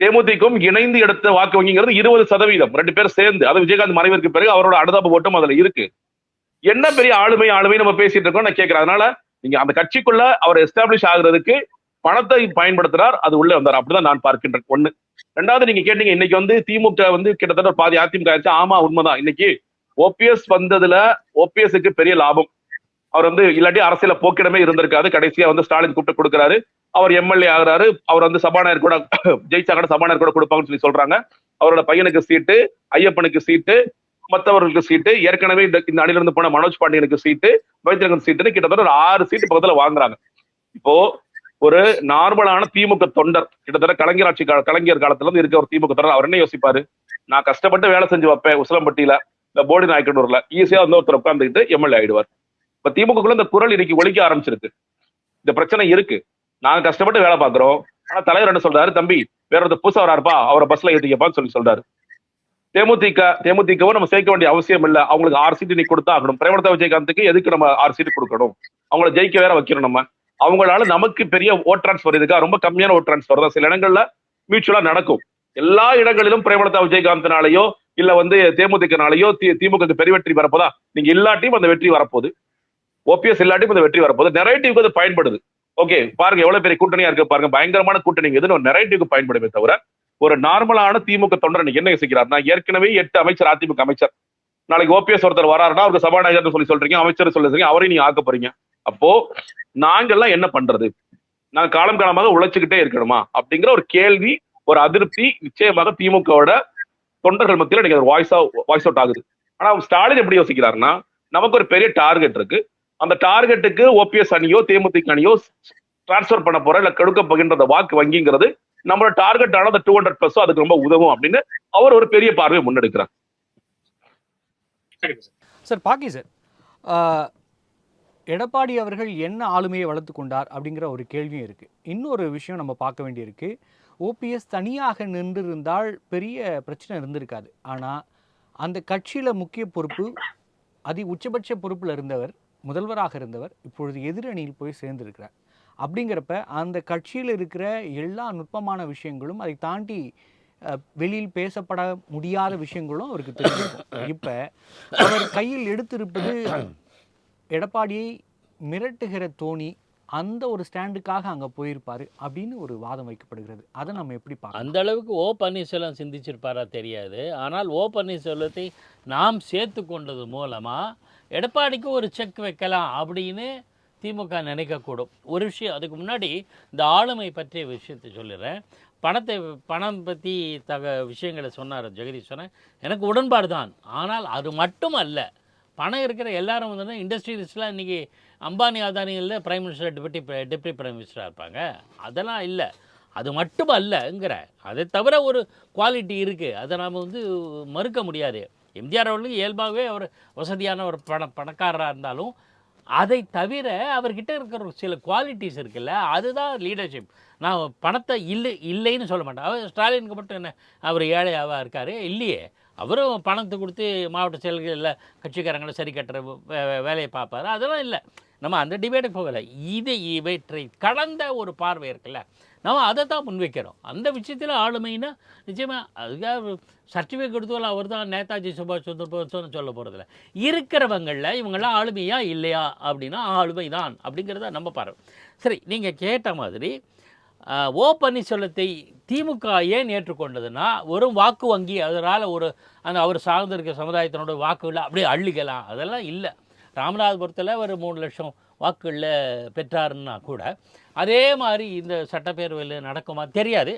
தேமுதிகவும் இணைந்து எடுத்த வாக்கு வங்கிங்கிறது 20%. 2 பேர் சேர்ந்து, அது விஜயகாந்த் மறைவிற்கு பிறகு அவரோட அனுதாப ஓட்டம் அதுல இருக்கு. என்ன பெரிய ஆளுமை நம்ம பேசிட்டு இருக்கோம் நான் கேட்கிறேன். அதனால நீங்க அந்த கட்சிக்குள்ள அவர் எஸ்டாப்ளிஷ் ஆகுறதுக்கு பணத்தை பயன்படுத்துறார், அது உள்ள வந்தார். அப்படிதான் நான் பார்க்கின்றேன். ஒண்ணு. ரெண்டாவது, நீங்க கேட்டீங்க இன்னைக்கு வந்து திமுக வந்து கிட்டத்தட்ட பாதி அதிமுக ஆச்சு. ஆமா, உண்மைதான். இன்னைக்கு ஓபிஎஸ் வந்ததுல ஓபிஎஸ்க்கு பெரிய லாபம். அவர் வந்து இல்லாட்டி அரசியல போக்கிடமே இருந்திருக்காது. கடைசியா வந்து ஸ்டாலின் கூப்பிட்டு கொடுக்குறாரு, அவர் எம்எல்ஏ ஆகுறாரு. அவர் வந்து சபாநாயகர் கூட ஜெயிச்சாங்க, சபாநாயகர் கூட கொடுப்பாங்கன்னு சொல்லி சொல்றாங்க. அவரோட பையனுக்கு சீட்டு, ஐயப்பனுக்கு சீட்டு, மற்றவர்களுக்கு சீட்டு, ஏற்கனவே இந்த அணில இருந்து போன மனோஜ் பாண்டியனுக்கு சீட்டு, வைத்தியநாதன் சீட்டுன்னு கிட்டத்தட்ட ஒரு 6 சீட்டு பக்கத்துல வாங்குறாங்க. இப்போ ஒரு நார்மலான திமுக தொண்டர், கிட்டத்தட்ட கலைஞர் காலத்துல இருந்து இருக்க ஒரு திமுக தொண்டர், அவர் என்ன யோசிப்பாரு? நான் கஷ்டப்பட்டு வேலை செஞ்சு வைப்பேன் உசிலம்பட்டியில, இந்த போடி நாயக்கனூர்ல, ஈஸியா வந்து ஒருத்தர் உட்கார்ந்துக்கிட்டு எம்எல்ஏ ஆயிடுவார். இப்ப திமுகக்குள்ள இந்த குரல் இன்னைக்கு ஒலிக்க ஆரம்பிச்சிருக்கு. இந்த பிரச்சனை இருக்கு. நாங்க கஷ்டப்பட்டு வேலை பாக்குறோம், ஆனா தலைவர் என்ன சொல்றாரு? தம்பி வேற ஒருத்தர் புதுசா வராருப்பா, அவரை பஸ்ல ஏத்திக்கப்பான்னு சொல்லி சொல்றாரு. தேமுதிகவும் நம்ம சேர்க்க வேண்டிய அவசியம் இல்ல. அவங்களுக்கு 6 சீட்டு நீ கொடுத்தா ஆகணும். பிரேமலதா விஜயகாந்துக்கு எதுக்கு நம்ம 6 சீட்டு கொடுக்கணும்? அவங்கள ஜெயிக்க வேற வைக்கணும். நம்ம அவங்களால நமக்கு பெரிய ஓட் டிரான்ஸ்பர் இருக்கா? ரொம்ப கம்மியான ஓட் டிரான்ஸ்பர் தான். சில இடங்கள்ல மியூச்சுவலா நடக்கும். எல்லா இடங்களிலும் பிரேமலதா விஜயகாந்தினாலேயோ இல்ல வந்து தேமுதிகனாலேயோ திமுக பெரிய வெற்றி வரப்போதா? நீங்க எல்லாத்தையும் அந்த வெற்றி வரப்போகுது. ஓபிஎஸ் எல்லாத்தையும் அந்த வெற்றி வரப்போகுது. நெரேட்டிவ்க்கு அது பயன்படுது. ஓகே, பாருங்க எவ்வளவு பெரிய கூட்டணியா இருக்கு பாருங்க. பயங்கரமான கூட்டணி எதுன்னு ஒரு நெரேட்டிவ்க்கு பயன்படுமே தவிர, ஒரு நார்மலான திமுக தொண்டர் என்ன யோசிக்கிறார்? நான் ஏற்கனவே 8 அமைச்சர், அதிமுக அமைச்சர். நாளைக்கு ஓபிஎஸ் ஒருத்தர் வராருன்னா அவருக்கு சபாநாயகர் சொல்லி சொல்றீங்க, அமைச்சர் சொல்றீங்க, அவரையும் நீங்க ஆக்க போறீங்க. அப்போ நாங்கெல்லாம் என்ன பண்றது? நாங்க காலம் காலமாக உழைச்சுக்கிட்டே இருக்கணுமா அப்படிங்கிற ஒரு கேள்வி, ஒரு அதிருப்தி நிச்சயமாக திமுகவோட தொண்டர்கள் மத்தியில் நீங்க வாய்ஸ் அவுட் ஆகுது. ஆனா ஸ்டாலின் எப்படி யோசிக்கிறாருன்னா, நமக்கு ஒரு பெரிய டார்கெட் இருக்கு, அந்த டார்கெட்டுக்கு ஓபிஎஸ் அணியோ தேமுதிக அணியோ டிரான்ஸ்பர் பண்ண போற இல்ல கெடுக்க போகின்ற வாக்கு வங்கிங்கிறது நம்மளோட டார்கெட் ஆன 200+ அதுக்கு ரொம்ப உதவும் அப்படின்னு அவர் ஒரு பெரிய பார்வையை முன்னெடுக்கிறார். சார் பாக்கி சார், எடப்பாடி அவர்கள் என்ன ஆளுமையை வளர்த்து கொண்டார் அப்படிங்கிற ஒரு கேள்வியும் இருக்கு. இன்னொரு விஷயம் நம்ம பார்க்க வேண்டியிருக்கு. ஓபிஎஸ் தனியாக நின்றிருந்தால் பெரிய பிரச்சனை இருந்திருக்காது. ஆனால் அந்த கட்சியில் முக்கிய பொறுப்பு, உச்சபட்ச பொறுப்பில் இருந்தவர், முதல்வராக இருந்தவர், இப்பொழுது எதிரணியில் போய் சேர்ந்திருக்கிறார். அப்படிங்கிறப்ப அந்த கட்சியில் இருக்கிற எல்லா நுட்பமான விஷயங்களும், அதை தாண்டி வெளியில் பேசப்பட முடியாத விஷயங்களும் அவருக்கு தெரிஞ்சிருக்கும். இப்போ அவர் கையில் எடுத்திருப்பது எடப்பாடியை மிரட்டுகிற தோணி, அந்த ஒரு ஸ்டாண்டுக்காக அங்கே போயிருப்பாரு அப்படின்னு ஒரு வாதம் வைக்கப்படுகிறது. அதை நம்ம எப்படி பார்க்கலாம்? அந்த அளவுக்கு ஓ பன்னீர்செல்வம் சிந்திச்சிருப்பாரா தெரியாது. ஆனால் ஓ பன்னீர்செல்வத்தை நாம் சேர்த்து கொண்டது மூலமாக எடப்பாடிக்கு ஒரு செக் வைக்கலாம் அப்படின்னு திமுக நினைக்கக்கூடும். ஒரு விஷயம், அதுக்கு முன்னாடி இந்த ஆளுமை பற்றிய விஷயத்தை சொல்லிடுறேன். பணம் பற்றி விஷயங்களை சொன்னார் ஜெகதீஸ்வரன், எனக்கு உடன்பாடு தான். ஆனால் அது மட்டும் அல்ல, பணம் இருக்கிற எல்லாரும் வந்து இண்டஸ்ட்ரியலிஸ்ட்லாம் இன்றைக்கி அம்பானி அதானிகளில் பிரைம் மினிஸ்டர் டெப்டி பிரைம் மினிஸ்டராக இருப்பாங்க. அதெல்லாம் இல்லை, அது மட்டும் அல்லங்கிற, அதை தவிர ஒரு குவாலிட்டி இருக்குது, அதை நாம் வந்து மறுக்க முடியாது. எம்ஜிஆர் அவர்களுக்கு இயல்பாகவே அவர் வசதியான ஒரு பணக்காரராக இருந்தாலும் அதை தவிர அவர்கிட்ட இருக்கிற சில குவாலிட்டிஸ் இருக்குல்ல, அதுதான் லீடர்ஷிப். நான் பணத்தை இல்லைன்னு சொல்ல மாட்டேன். அவர் ஸ்டாலினுக்கு மட்டும் என்ன அவர் ஏழையாவாக இருக்கார்? இல்லையே, அவரும் பணத்தை கொடுத்து மாவட்ட செயல்களில் கட்சிக்காரங்களை சரி கட்டுற வேலையை பார்ப்பார். அதெல்லாம் இல்லை, நம்ம அந்த டிபேட்டுக்கு போகலை. இவற்றை கடந்த ஒரு பார்வை இருக்குல்ல, நம்ம அதை தான் முன்வைக்கிறோம். அந்த விஷயத்தில் ஆளுமைன்னா நிச்சயமாக அதுக்காக சர்டிஃபிகேட் கொடுத்தாலும் அவர் தான் நேதாஜி சுபாஷ் சந்திர போஸ்ன்னு சொல்ல போகிறதில்ல. இருக்கிறவங்களில் இவங்களாம் ஆளுமையா இல்லையா அப்படின்னா ஆளுமை தான் அப்படிங்கிறத நம்ம பார்வை. சரி, நீங்கள் கேட்ட மாதிரி ஓ பன்னீர்செல்வத்தை திமுக ஏன் ஏற்றுக்கொண்டதுன்னா, ஒரு வாக்கு வங்கி, அதனால் அவர் சார்ந்திருக்க சமுதாயத்தினோட வாக்குகளை அப்படியே அள்ளிக்கலாம், அதெல்லாம் இல்லை. ராமநாதபுரத்தில் ஒரு 3 லட்சம் வாக்குகளில் பெற்றாருன்னா கூட அதே மாதிரி இந்த சட்டப்பேரவையில் நடக்குமா தெரியாது.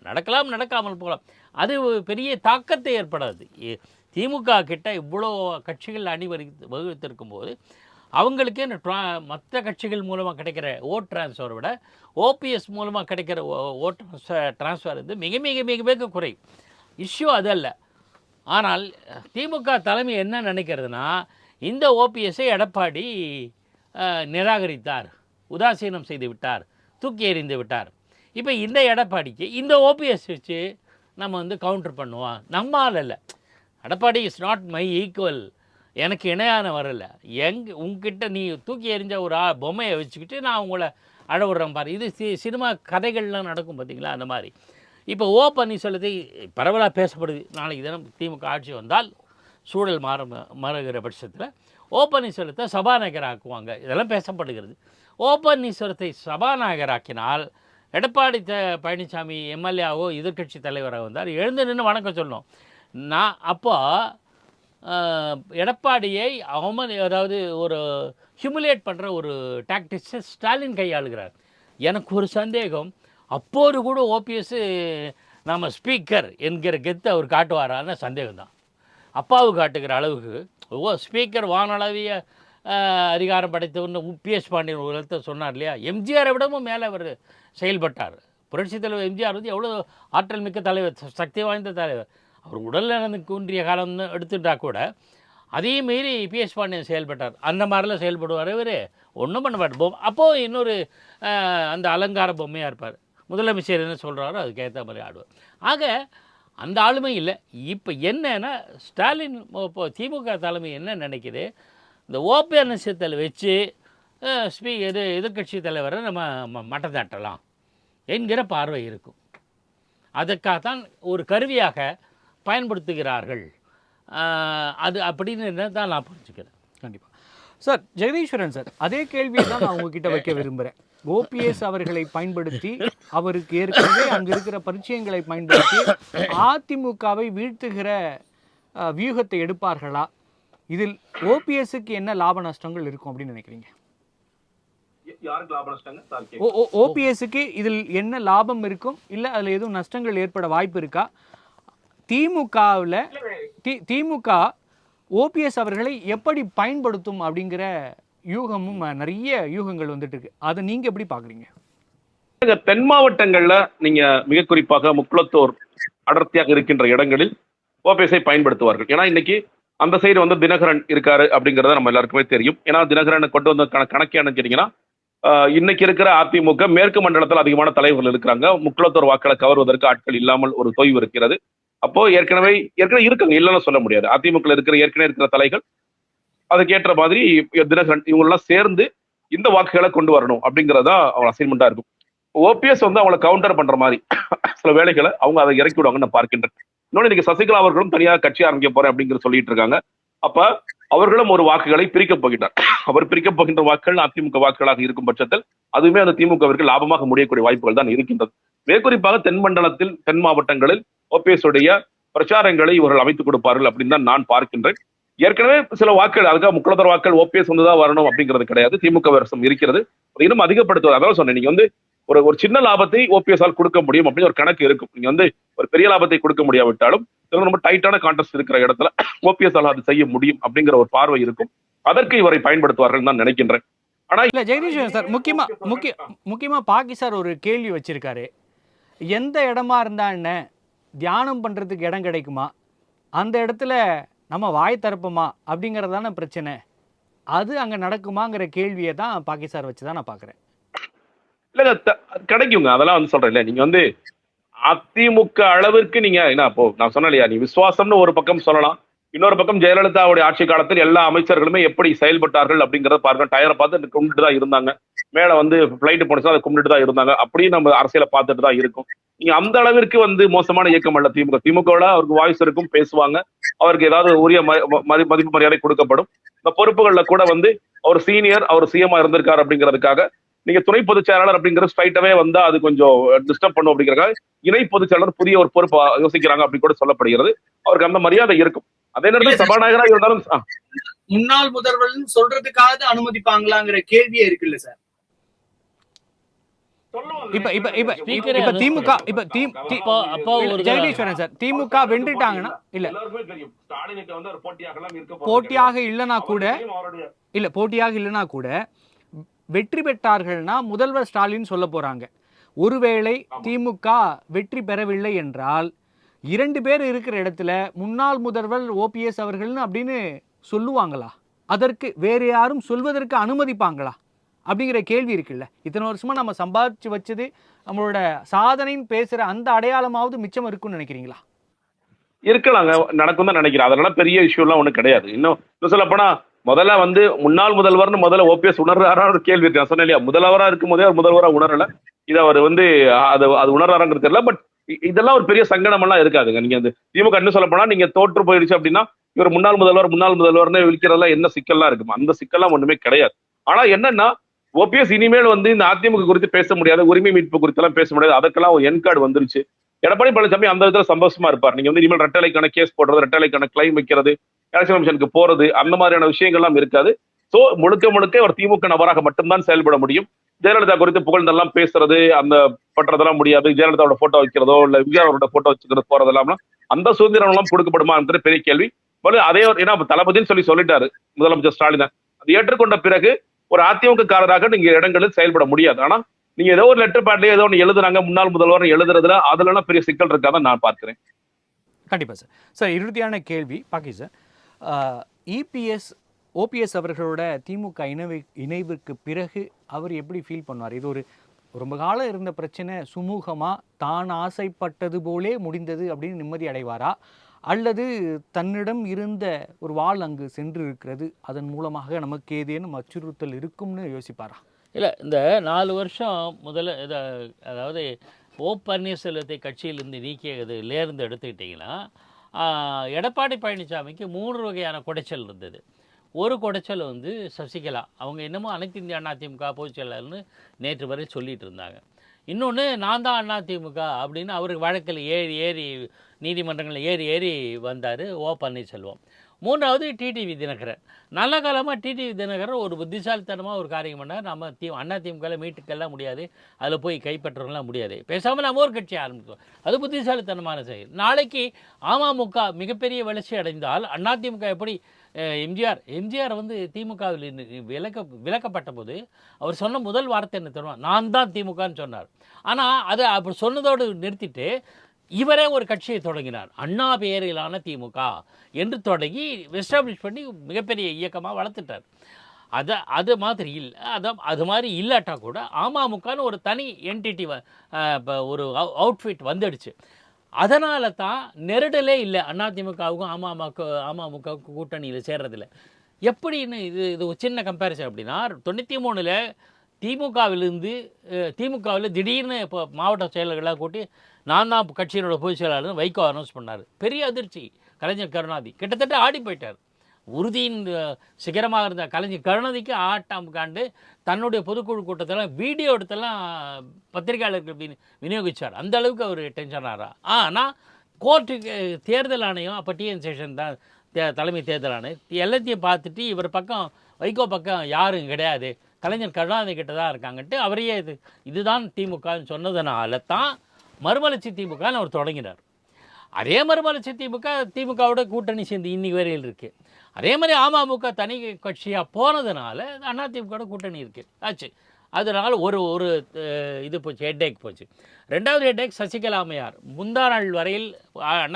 நடக்கலாம், நடக்காமல் போகலாம். அது பெரிய தாக்கத்தை ஏற்படாது. திமுக கிட்ட இவ்வளோ கட்சிகள் வகுத்திருக்கும் போது அவங்களுக்கு மற்ற கட்சிகள் மூலமாக கிடைக்கிற ஓட் டிரான்ஸ்ஃபரை விட ஓபிஎஸ் மூலமாக கிடைக்கிற ஓட் டிரான்ஸ்ஃபர் வந்து மிக மிக மிக மிக குறை. இஷ்யூ அதல்ல. ஆனால் திமுக தலைமை என்ன நினைக்கிறதுனா, இந்த ஓபிஎஸ்ஸை எடப்பாடி நிராகரித்தார், உதாசீனம் செய்து விட்டார், தூக்கி எறிந்து விட்டார். இப்போ இந்த எடப்பாடிக்கு இந்த ஓபிஎஸ் வச்சு நம்ம வந்து கவுண்டர் பண்ணுவோம். நம்மால் இல்லை, Edappadi is not my equal, எனக்கு இணையான வரல. உங்ககிட்ட நீ தூக்கி எறிஞ்ச ஒரு பொம்மையை வச்சுக்கிட்டு நான் உங்களை அழவிடுறேன் பாரு. இது சினிமா கதைகள்லாம் நடக்கும் பார்த்தீங்களா, அந்த மாதிரி. இப்போ ஓ பன்னீர்செல்வத்தை பரவலாக பேசப்படுது. நாளைக்கு தினம் திமுக ஆட்சி வந்தால் சூழல் மாறுகிற பட்சத்தில் ஓ பன்னீர்செல்வத்தை சபாநாயகர் ஆக்குவாங்க, இதெல்லாம் பேசப்படுகிறது. ஓ பன்னீர்செல்வத்தை சபாநாயகராக்கினால் எடப்பாடி பழனிசாமி எம்எல்ஏவோ எதிர்க்கட்சி தலைவராக வந்தால் எழுந்து நின்று வணக்கம் சொல்லணும். நான் அப்போ எடப்பாடியை அதாவது ஒரு ஹியூமிலேட் பண்ணுற ஒரு டாக்டிக்ஸை ஸ்டாலின் கையாளுகிறார். எனக்கு ஒரு சந்தேகம், அப்போது கூட ஓபிஎஸ் நம்ம ஸ்பீக்கர் என்கிற கெத்து அவர் காட்டுவாரான்னு சந்தேகம்தான். அப்பாவு காட்டுகிற அளவுக்கு ஸ்பீக்கர் வானளவிய அதிகாரம் படைத்தவர்னு பிஎஸ் பாண்டியன் ஒரு எழுத்த சொன்னார் இல்லையா, எம்ஜிஆரை விடவும் மேலே அவர் செயல்பட்டார். புரட்சித் தலைவர் எம்ஜிஆர் வந்து எவ்வளோ ஆற்றல் மிக்க தலைவர், சக்தி வாய்ந்த தலைவர். அவர் உடல்நலன் குன்றிய காலம்னு எடுத்துட்டா கூட அதையும் மீறி பிஎஸ் பாண்டியன் செயல்பட்டார். அந்த மாதிரிலாம் செயல்படுவார் இவர், ஒன்றும் பண்ண மாட்டார். அப்போது இன்னொரு அந்த அலங்கார பொம்மையாக இருப்பார். முதலமைச்சர் என்ன சொல்கிறாரோ அதுக்கேற்ற மாதிரி ஆடுவார். ஆக அந்த ஆளுமை இல்லை. இப்போ என்னன்னா ஸ்டாலின் இப்போ திமுக தலைமை என்ன நினைக்கிது, இந்த ஓபிஎஸ்எல் வச்சு எதிர்க்கட்சி தலைவரை நம்ம மட்டம் தட்டலாம் என்கிற பார்வை இருக்கும். அதற்காகத்தான் ஒரு கருவியாக பயன்படுத்துகிறார்கள். அது அப்படின்னு தான் நான் புரிஞ்சுக்கிறேன். கண்டிப்பாக சார். ஜெகதீஸ்வரன் சார், அதே கேள்வியை தான் நான் உங்ககிட்ட வைக்க விரும்புகிறேன். ஓபிஎஸ் அவர்களை பயன்படுத்தி, அவருக்கு ஏற்கனவே அங்கே இருக்கிற பரிச்சயங்களை பயன்படுத்தி அதிமுகவை வீழ்த்துகிற வியூகத்தை எடுப்பார்களா? இதில் ஓபிஎஸ்க்கு என்ன லாப நஷ்டங்கள் இருக்கும் அப்படின்னு நினைக்கிறீங்க? ஓபிஎஸ்க்கு இதில் என்ன லாபம் இருக்கும், இல்லை அதில் எதுவும் நஷ்டங்கள் ஏற்பட வாய்ப்பு இருக்கா? திமுக ஓபிஎஸ் அவர்களை எப்படி பயன்படுத்தும் அப்படிங்கிற யூகமும் நிறைய யூகங்கள் வந்துட்டு இருக்கு. அதை நீங்க எப்படி பாக்குறீங்க? தென் மாவட்டங்கள்ல நீங்க மிக குறிப்பாக முக்குளத்தோர் அடர்த்தியாக இருக்கின்ற இடங்களில் ஓபிஎஸ்ஐ பயன்படுத்துவார்கள். ஏன்னா இன்னைக்கு அந்த சைடு வந்து தினகரன் இருக்காரு அப்படிங்கறத நம்ம எல்லாருக்குமே தெரியும். ஏன்னா தினகரனை கொண்டு வந்த கணக்கு என்னன்னு கேட்டீங்கன்னா, இன்னைக்கு இருக்கிற அதிமுக மேற்கு மண்டலத்தில் அதிகமான தலைவர்கள் இருக்கிறாங்க. முக்குளத்தோர் வாக்களை கவர்வதற்கு ஆட்கள் இல்லாமல் ஒரு தொய்வு இருக்கிறது. அப்போ ஏற்கனவே இருக்காங்க, இல்லைன்னு சொல்ல முடியாது. அதிமுக ஏற்கனவே இருக்கிற தலைகள் அதுக்கேற்ற மாதிரி தினகரன் இவங்கெல்லாம் சேர்ந்து இந்த வாக்குகளை கொண்டு வரணும் அப்படிங்கிறதா அவங்க அசைன்மெண்டா இருக்கும். ஓபிஎஸ் வந்து அவங்களை கவுண்டர் பண்ற மாதிரி சில வேலைகளை அவங்க அதை இறக்கி விடுவாங்கன்னு நான் பார்க்கின்றேன். இன்னொன்று, இன்னைக்கு சசிகலா அவர்களும் தனியாக கட்சி ஆரம்பிக்க போறேன் அப்படிங்கிற சொல்லிட்டு இருக்காங்க. அப்ப அவர்களும் ஒரு வாக்குகளை பிரிக்க போகின்றார். அவர் பிரிக்க போகின்ற வாக்குகள் அதிமுக வாக்குகளாக இருக்கும் பட்சத்தில் அதுவுமே அந்த திமுகவிற்கு லாபமாக முடியக்கூடிய வாய்ப்புகள் தான் இருக்கின்றது. மிக குறிப்பாக தென் மண்டலத்தில், தென் மாவட்டங்களில் ஓபிஎஸ் உடைய பிரச்சாரங்களை இவர்கள் அமைத்துக் கொடுப்பார்கள் அப்படின்னு தான் நான் பார்க்கின்றேன். ஏற்கனவே சில வாக்குகள், அதுக்காக முக்குளத்தோர் வாக்குகள் ஓபிஎஸ் வந்துதான் வரணும் அப்படிங்கிறது கிடையாது. திமுக வருஷம் இருக்கிறது, இன்னும் அதிகப்படுத்துவது. அதாவது சொன்னேன், நீங்க வந்து ஒரு சின்ன லாபத்தை ஓபிஎஸ் ஆல் கொடுக்க முடியும் அப்படின்னு ஒரு கணக்கு இருக்கும். நீங்க வந்து ஒரு பெரிய லாபத்தை கொடுக்க முடியாவிட்டாலும் ரொம்ப டைட்டான கான்டெஸ்ட் இருக்கிற இடத்துல ஓபிஎஸ் ஆல் அது செய்ய முடியும் அப்படிங்கிற ஒரு பார்வை இருக்கும். அதற்கு இவரை பயன்படுத்துவார்கள் தான் நினைக்கின்றேன். ஆனா இல்ல ஜெகதீஷ் சார், முக்கியமா பாக்கி சார் ஒரு கேள்வி வச்சிருக்காரு. எந்த இடமா இருந்தா என்ன, தியானம் பண்றதுக்கு இடம் கிடைக்குமா, அந்த இடத்துல நம்ம வாய் திறப்போமா அப்படிங்கறதான பிரச்சனை. அது அங்க நடக்குமாங்கிற கேள்வியை தான் பாக்கி சார் வச்சுதான் நான் பாக்குறேன். இல்ல கிடைக்குங்க, அதெல்லாம் வந்து சொல்றேன். இல்ல நீங்க வந்து அதிமுக அளவிற்கு நீங்க என்ன, அப்போ நான் சொன்னேன் இல்லையா, நீ விசுவாசம்னு ஒரு பக்கம் சொல்லலாம், இன்னொரு பக்கம் ஜெயலலிதாவுடைய ஆட்சி காலத்தில் எல்லா அமைச்சர்களுமே எப்படி செயல்பட்டார்கள் அப்படிங்கறத பாருங்க. டயரை பார்த்து கும்பிட்டு தான் இருந்தாங்க, மேல வந்து பிளைட் போனச்சா அதை கும்பிட்டு தான் இருந்தாங்க. அப்படியே நம்ம அரசியலை பார்த்துட்டு தான் இருக்கும். நீங்க அந்த அளவிற்கு வந்து மோசமான இயக்கம் அல்ல திமுக. திமுகவோட அவருக்கு வாய்ஸ் இருக்கும், பேசுவாங்க, அவருக்கு ஏதாவது உரிய மதிப்பு மரியாதை கொடுக்கப்படும். இந்த பொறுப்புகள்ல கூட வந்து அவர் சீனியர், அவர் சிஎம்ஆ இருந்திருக்காரு அப்படிங்கிறதுக்காக நீங்க துணை பொதுச் செயலாளர் அப்படிங்கிற ஸ்ட்ரைட்டாவே வந்தா அது கொஞ்சம் டிஸ்டர்ப் பண்ணும் அப்படிங்கிறக்காக இணை பொதுச் செயலாளர் புதிய ஒரு பொறுப்பு யோசிக்கிறாங்க அப்படி கூட சொல்லப்படுகிறது. அவருக்கு அந்த மரியாதை இருக்கும். அதே நேரத்தில் சபாநாயகராக இருந்தாலும் முன்னாள் முதல்வர் சொல்றதுக்காக அனுமதிப்பாங்களாங்கிற கேள்வியே இருக்குல்ல சார். ஜெகதீஸ்வரன் சார், திமுக வென்றுட்டாங்கன்னா இல்ல போட்டியாக இல்லைன்னா கூட வெற்றி பெற்றார்கள்னா முதல்வர் ஸ்டாலின் சொல்ல போறாங்க. ஒருவேளை திமுக வெற்றி பெறவில்லை என்றால் 2 பேர் இருக்கிற இடத்துல முன்னாள் முதல்வர் ஓபிஎஸ் அவர்கள்னு அப்படின்னு சொல்லுவாங்களா? அதற்கு வேற யாரும் சொல்வதற்கு அனுமதிப்பாங்களா அப்படிங்கிற கேள்வி இருக்குல்ல. இத்தனை வருஷமா நம்ம சம்பாதிச்சு வச்சது, நம்மளோட சாதனைன்னு பேசுற அந்த அடையாளமாவது மிச்சம் இருக்குன்னு நினைக்கிறீங்களா? இருக்கலாங்க, நடக்கும் தான் நினைக்கிறேன். அதனால பெரிய இஷ்யூ எல்லாம் ஒண்ணும் கிடையாது. இன்னும் சொல்ல போனா முதல்ல வந்து முன்னாள் முதல்வர்னு முதல்ல ஓபிஎஸ் உணர்றாரா ஒரு கேள்வி இருக்கு. நான் சொன்னேன் இல்லையா, முதல்வரா இருக்கும் போதே அவர் முதல்வரா உணரல. இது அவர் வந்து அது உணர்றாருங்கிறது தெரியல. பட் இதெல்லாம் ஒரு பெரிய சங்கடம் எல்லாம் இருக்காதுங்க. நீங்க அந்த திமுக இன்னும் சொல்ல போனா நீங்க தோற்று போயிடுச்சு அப்படின்னா இவர் முன்னாள் முதல்வர்னு விழிக்கிறதுல என்ன சிக்கல்லாம் இருக்குமா? அந்த சிக்கல்லாம் ஒண்ணுமே கிடையாது. ஆனா என்னன்னா ஓபிஎஸ் இனிமேல் வந்து இந்த அதிமுக குறித்து பேச முடியாது, உரிமை மீட்பு குறித்து எல்லாம் பேச முடியாது, அதுக்கெல்லாம் ஒரு என் கார்டு வந்துருச்சு. எடப்பாடி பழனிசாமி அந்த விதத்துல சந்தோஷமா இருப்பார். நீங்க வந்து இனிமேல் ரெட்டலைக்கான கேஸ் போடுறது, ரெட்டலைக்கான கிளைம் வைக்கிறது, எலெக்ஷன் கமிஷனுக்கு போறது, அந்த மாதிரியான விஷயங்கள்லாம் இருக்காது. சோ முழுக்க ஒரு திமுக நபராக மட்டும்தான் செயல்பட முடியும். ஜெயலலிதா குறித்து புகழ்ந்தெல்லாம் பேசுறது, அந்த பண்றதெல்லாம் முடியாது. ஜெயலலிதாவோட போட்டோ வைக்கிறதோ இல்ல விஜயாவோட போட்டோ வச்சுக்கிறது போறதெல்லாம் அந்த சுதந்திரம் எல்லாம் கொடுக்கப்படுமான்ற பெரிய கேள்வி. அதே ஏன்னா தளபதினு சொல்லிட்டாரு முதலமைச்சர் ஸ்டாலின். அது ஏற்றுக்கொண்ட பிறகு ஒரு அதிமுக காரராக நீங்க இடங்களில் செயல்பட முடியாது. ஆனா நீங்க ஏதோ ஒரு லெட்டர் பேட்லயே ஏதோ ஒன்று எழுதுறாங்க, முன்னாள் முதல்வர் எழுதுறதுல அதுலாம் பெரிய சிக்கல் இருக்காதான் நான் பார்க்கிறேன். கண்டிப்பா சார். சார், இறுதியான கேள்வி பாக்கி சார். இபிஎஸ் ஓபிஎஸ் அவர்களோட திமுக இணைவுக்கு பிறகு அவர் எப்படி ஃபீல் பண்ணுவார்? இது ஒரு ரொம்ப காலம் இருந்த பிரச்சனை சுமூகமா தான் ஆசைப்பட்டது போலே முடிந்தது அப்படின்னு நிம்மதி அடைவாரா, அல்லது தன்னிடம் இருந்த ஒரு வாள் அங்கு சென்று இருக்கிறது, அதன் மூலமாக நமக்கு ஏதேனும் அச்சுறுத்தல் இருக்கும்னு யோசிப்பாரா? இல்லை, இந்த 4 வருஷம் அதாவது ஓ பன்னீர்செல்வத்தை கட்சியிலிருந்து நீக்கியதுலேருந்து எடுத்துக்கிட்டிங்கன்னா, எடப்பாடி பழனிசாமிக்கு 3 வகையான குடைச்சல் இருந்தது. ஒரு குடைச்சல் வந்து சசிகலா, அவங்க என்னமோ அனைத்து இந்திய அண்ணா திமுக பொதுச் செயலாளர்னு நேற்று வரை சொல்லிட்டு இருந்தாங்க. இன்னொன்று, நான் தான் அண்ணா திமுக அப்படின்னு அவருக்கு வழக்கில் ஏறி நீதிமன்றங்களில் ஏறி வந்தார் ஓ பன்னீர்செல்வம். 3வது டிடிவி தினகரன். நல்ல காலமாக டிடிவி தினகரன் ஒரு புத்திசாலித்தனமாக ஒரு காரியம் பண்ணார். நம்ம அண்ணா திமுகவில் மீட்டுக்கெல்லாம் முடியாது, அதில் போய் கைப்பற்றலாம் முடியாது, பேசாமல் நம்ம ஒரு கட்சி ஆரம்பித்தோம். அது புத்திசாலித்தனமான செயல். நாளைக்கு அமமுக மிகப்பெரிய வளர்ச்சி அடைந்தால் அதிமுக எப்படி எம்ஜிஆர் வந்து திமுகவில் விலக்கப்பட்ட போது அவர் சொன்ன முதல் வார்த்தை என்ன தெரியுமா? நான் தான் திமுகன்னு சொன்னார். ஆனால் அதை அப்படி சொன்னதோடு நிறுத்திட்டு இவரே ஒரு கட்சியை தொடங்கினார், அண்ணா பெயரிலான திமுக என்று தொடங்கி எஸ்டாப்ளிஷ் பண்ணி மிகப்பெரிய இயக்கமாக வளர்த்துட்டார். அது மாதிரி இல்லை, அது மாதிரி இல்லாட்டா கூட அமமுகன்னு ஒரு தனி என்டிட்டி ஒரு அவுட்ஃபிட் வந்துடுச்சு. அதனால தான் நெருடலே இல்லை அதிமுகவுக்கும் அமமுகவுக்கும் கூட்டணியில் சேர்றதில்ல. எப்படின்னு இது ஒரு சின்ன கம்பேரிசன். அப்படின்னா 93ல் திமுகவில் திடீர்னு இப்போ மாவட்ட செயலர்களாக கூட்டி நான் தான் கட்சியினோட பொதுச் செயலாளர் வைகோ அனௌன்ஸ் பண்ணார். பெரிய அதிர்ச்சி. கலைஞர் கருணாநிதி கிட்டத்தட்ட ஆடி போயிட்டார். உறுதியின் சிகரமாக இருந்த கலைஞர் கருணாநிதிக்கு ஆட்டம் காண்டு தன்னுடைய பொதுக்குழு கூட்டத்தெல்லாம் வீடியோ எடுத்தெல்லாம் பத்திரிகையாளர்கள் விநியோகித்தார். அந்த அளவுக்கு அவர் டென்ஷன் ஆகிறா. ஆனால் கோர்ட்டுக்கு தேர்தல் ஆணையம், அப்போ டிஎன் சேஷன் தான் தலைமை தேர்தல் ஆணையம், எல்லாத்தையும் பார்த்துட்டு இவர் பக்கம் வைகோ பக்கம் யாரும் கிடையாது, கலைஞர் கருணாநிதி கிட்ட தான் இருக்காங்கன்ட்டு அவரையே இதுதான் திமுகன்னு சொன்னதுனால தான் மறுமலர்ச்சி திமுகன்னு அவர் தொடங்கினார். அதே மறுமலர்ச்சி திமுகவோட கூட்டணி சேர்ந்து இன்னைக்கு வரையில் இருக்குது. அதே மாதிரி அமமுக தனி கட்சியாக போனதுனால அதிமுக கூட்டணி இருக்குது ஆச்சு. அதனால் ஒரு இது போச்சு, ஹெட்டேக் போச்சு. 2வது ஹெட்டேக் சசிகலா அம்மையார் முந்தா நாள் வரையில்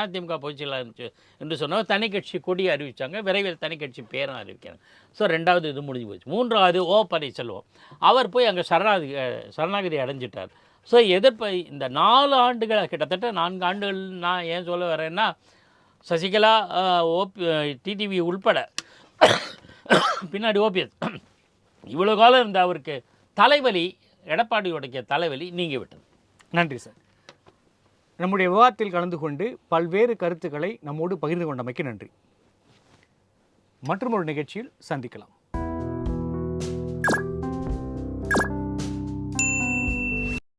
அதிமுக போச்சு என்று சொன்னால் தனி கட்சி கொடி அறிவித்தாங்க, விரைவில் தனி கட்சி பேரும் அறிவிக்கிறாங்க. ஸோ 2வது இது முடிஞ்சு போச்சு. 3வது ஓ பன்னீர்செல்வம் அவர் போய் அங்கே சரணாகதி அடைஞ்சிட்டார். ஸோ இந்த 4 ஆண்டுகள், கிட்டத்தட்ட 4 ஆண்டுகள் நான் ஏன் சொல்ல வரேன்னா, சசிகலா டிடிவி உள்பட பின்னாடி ஓபிஎஸ் இவ்வளோ காலம் இருந்த அவருக்கு தலைவலி, எடப்பாடியோடைய தலைவலி நீங்கி விட்டது. நன்றி சார். நம்முடைய விவாதத்தில் கலந்து கொண்டு பல்வேறு கருத்துக்களை நம்மோடு பகிர்ந்து கொண்டமைக்கு நன்றி. மற்றும் ஒரு நிகழ்ச்சியில் சந்திக்கலாம்.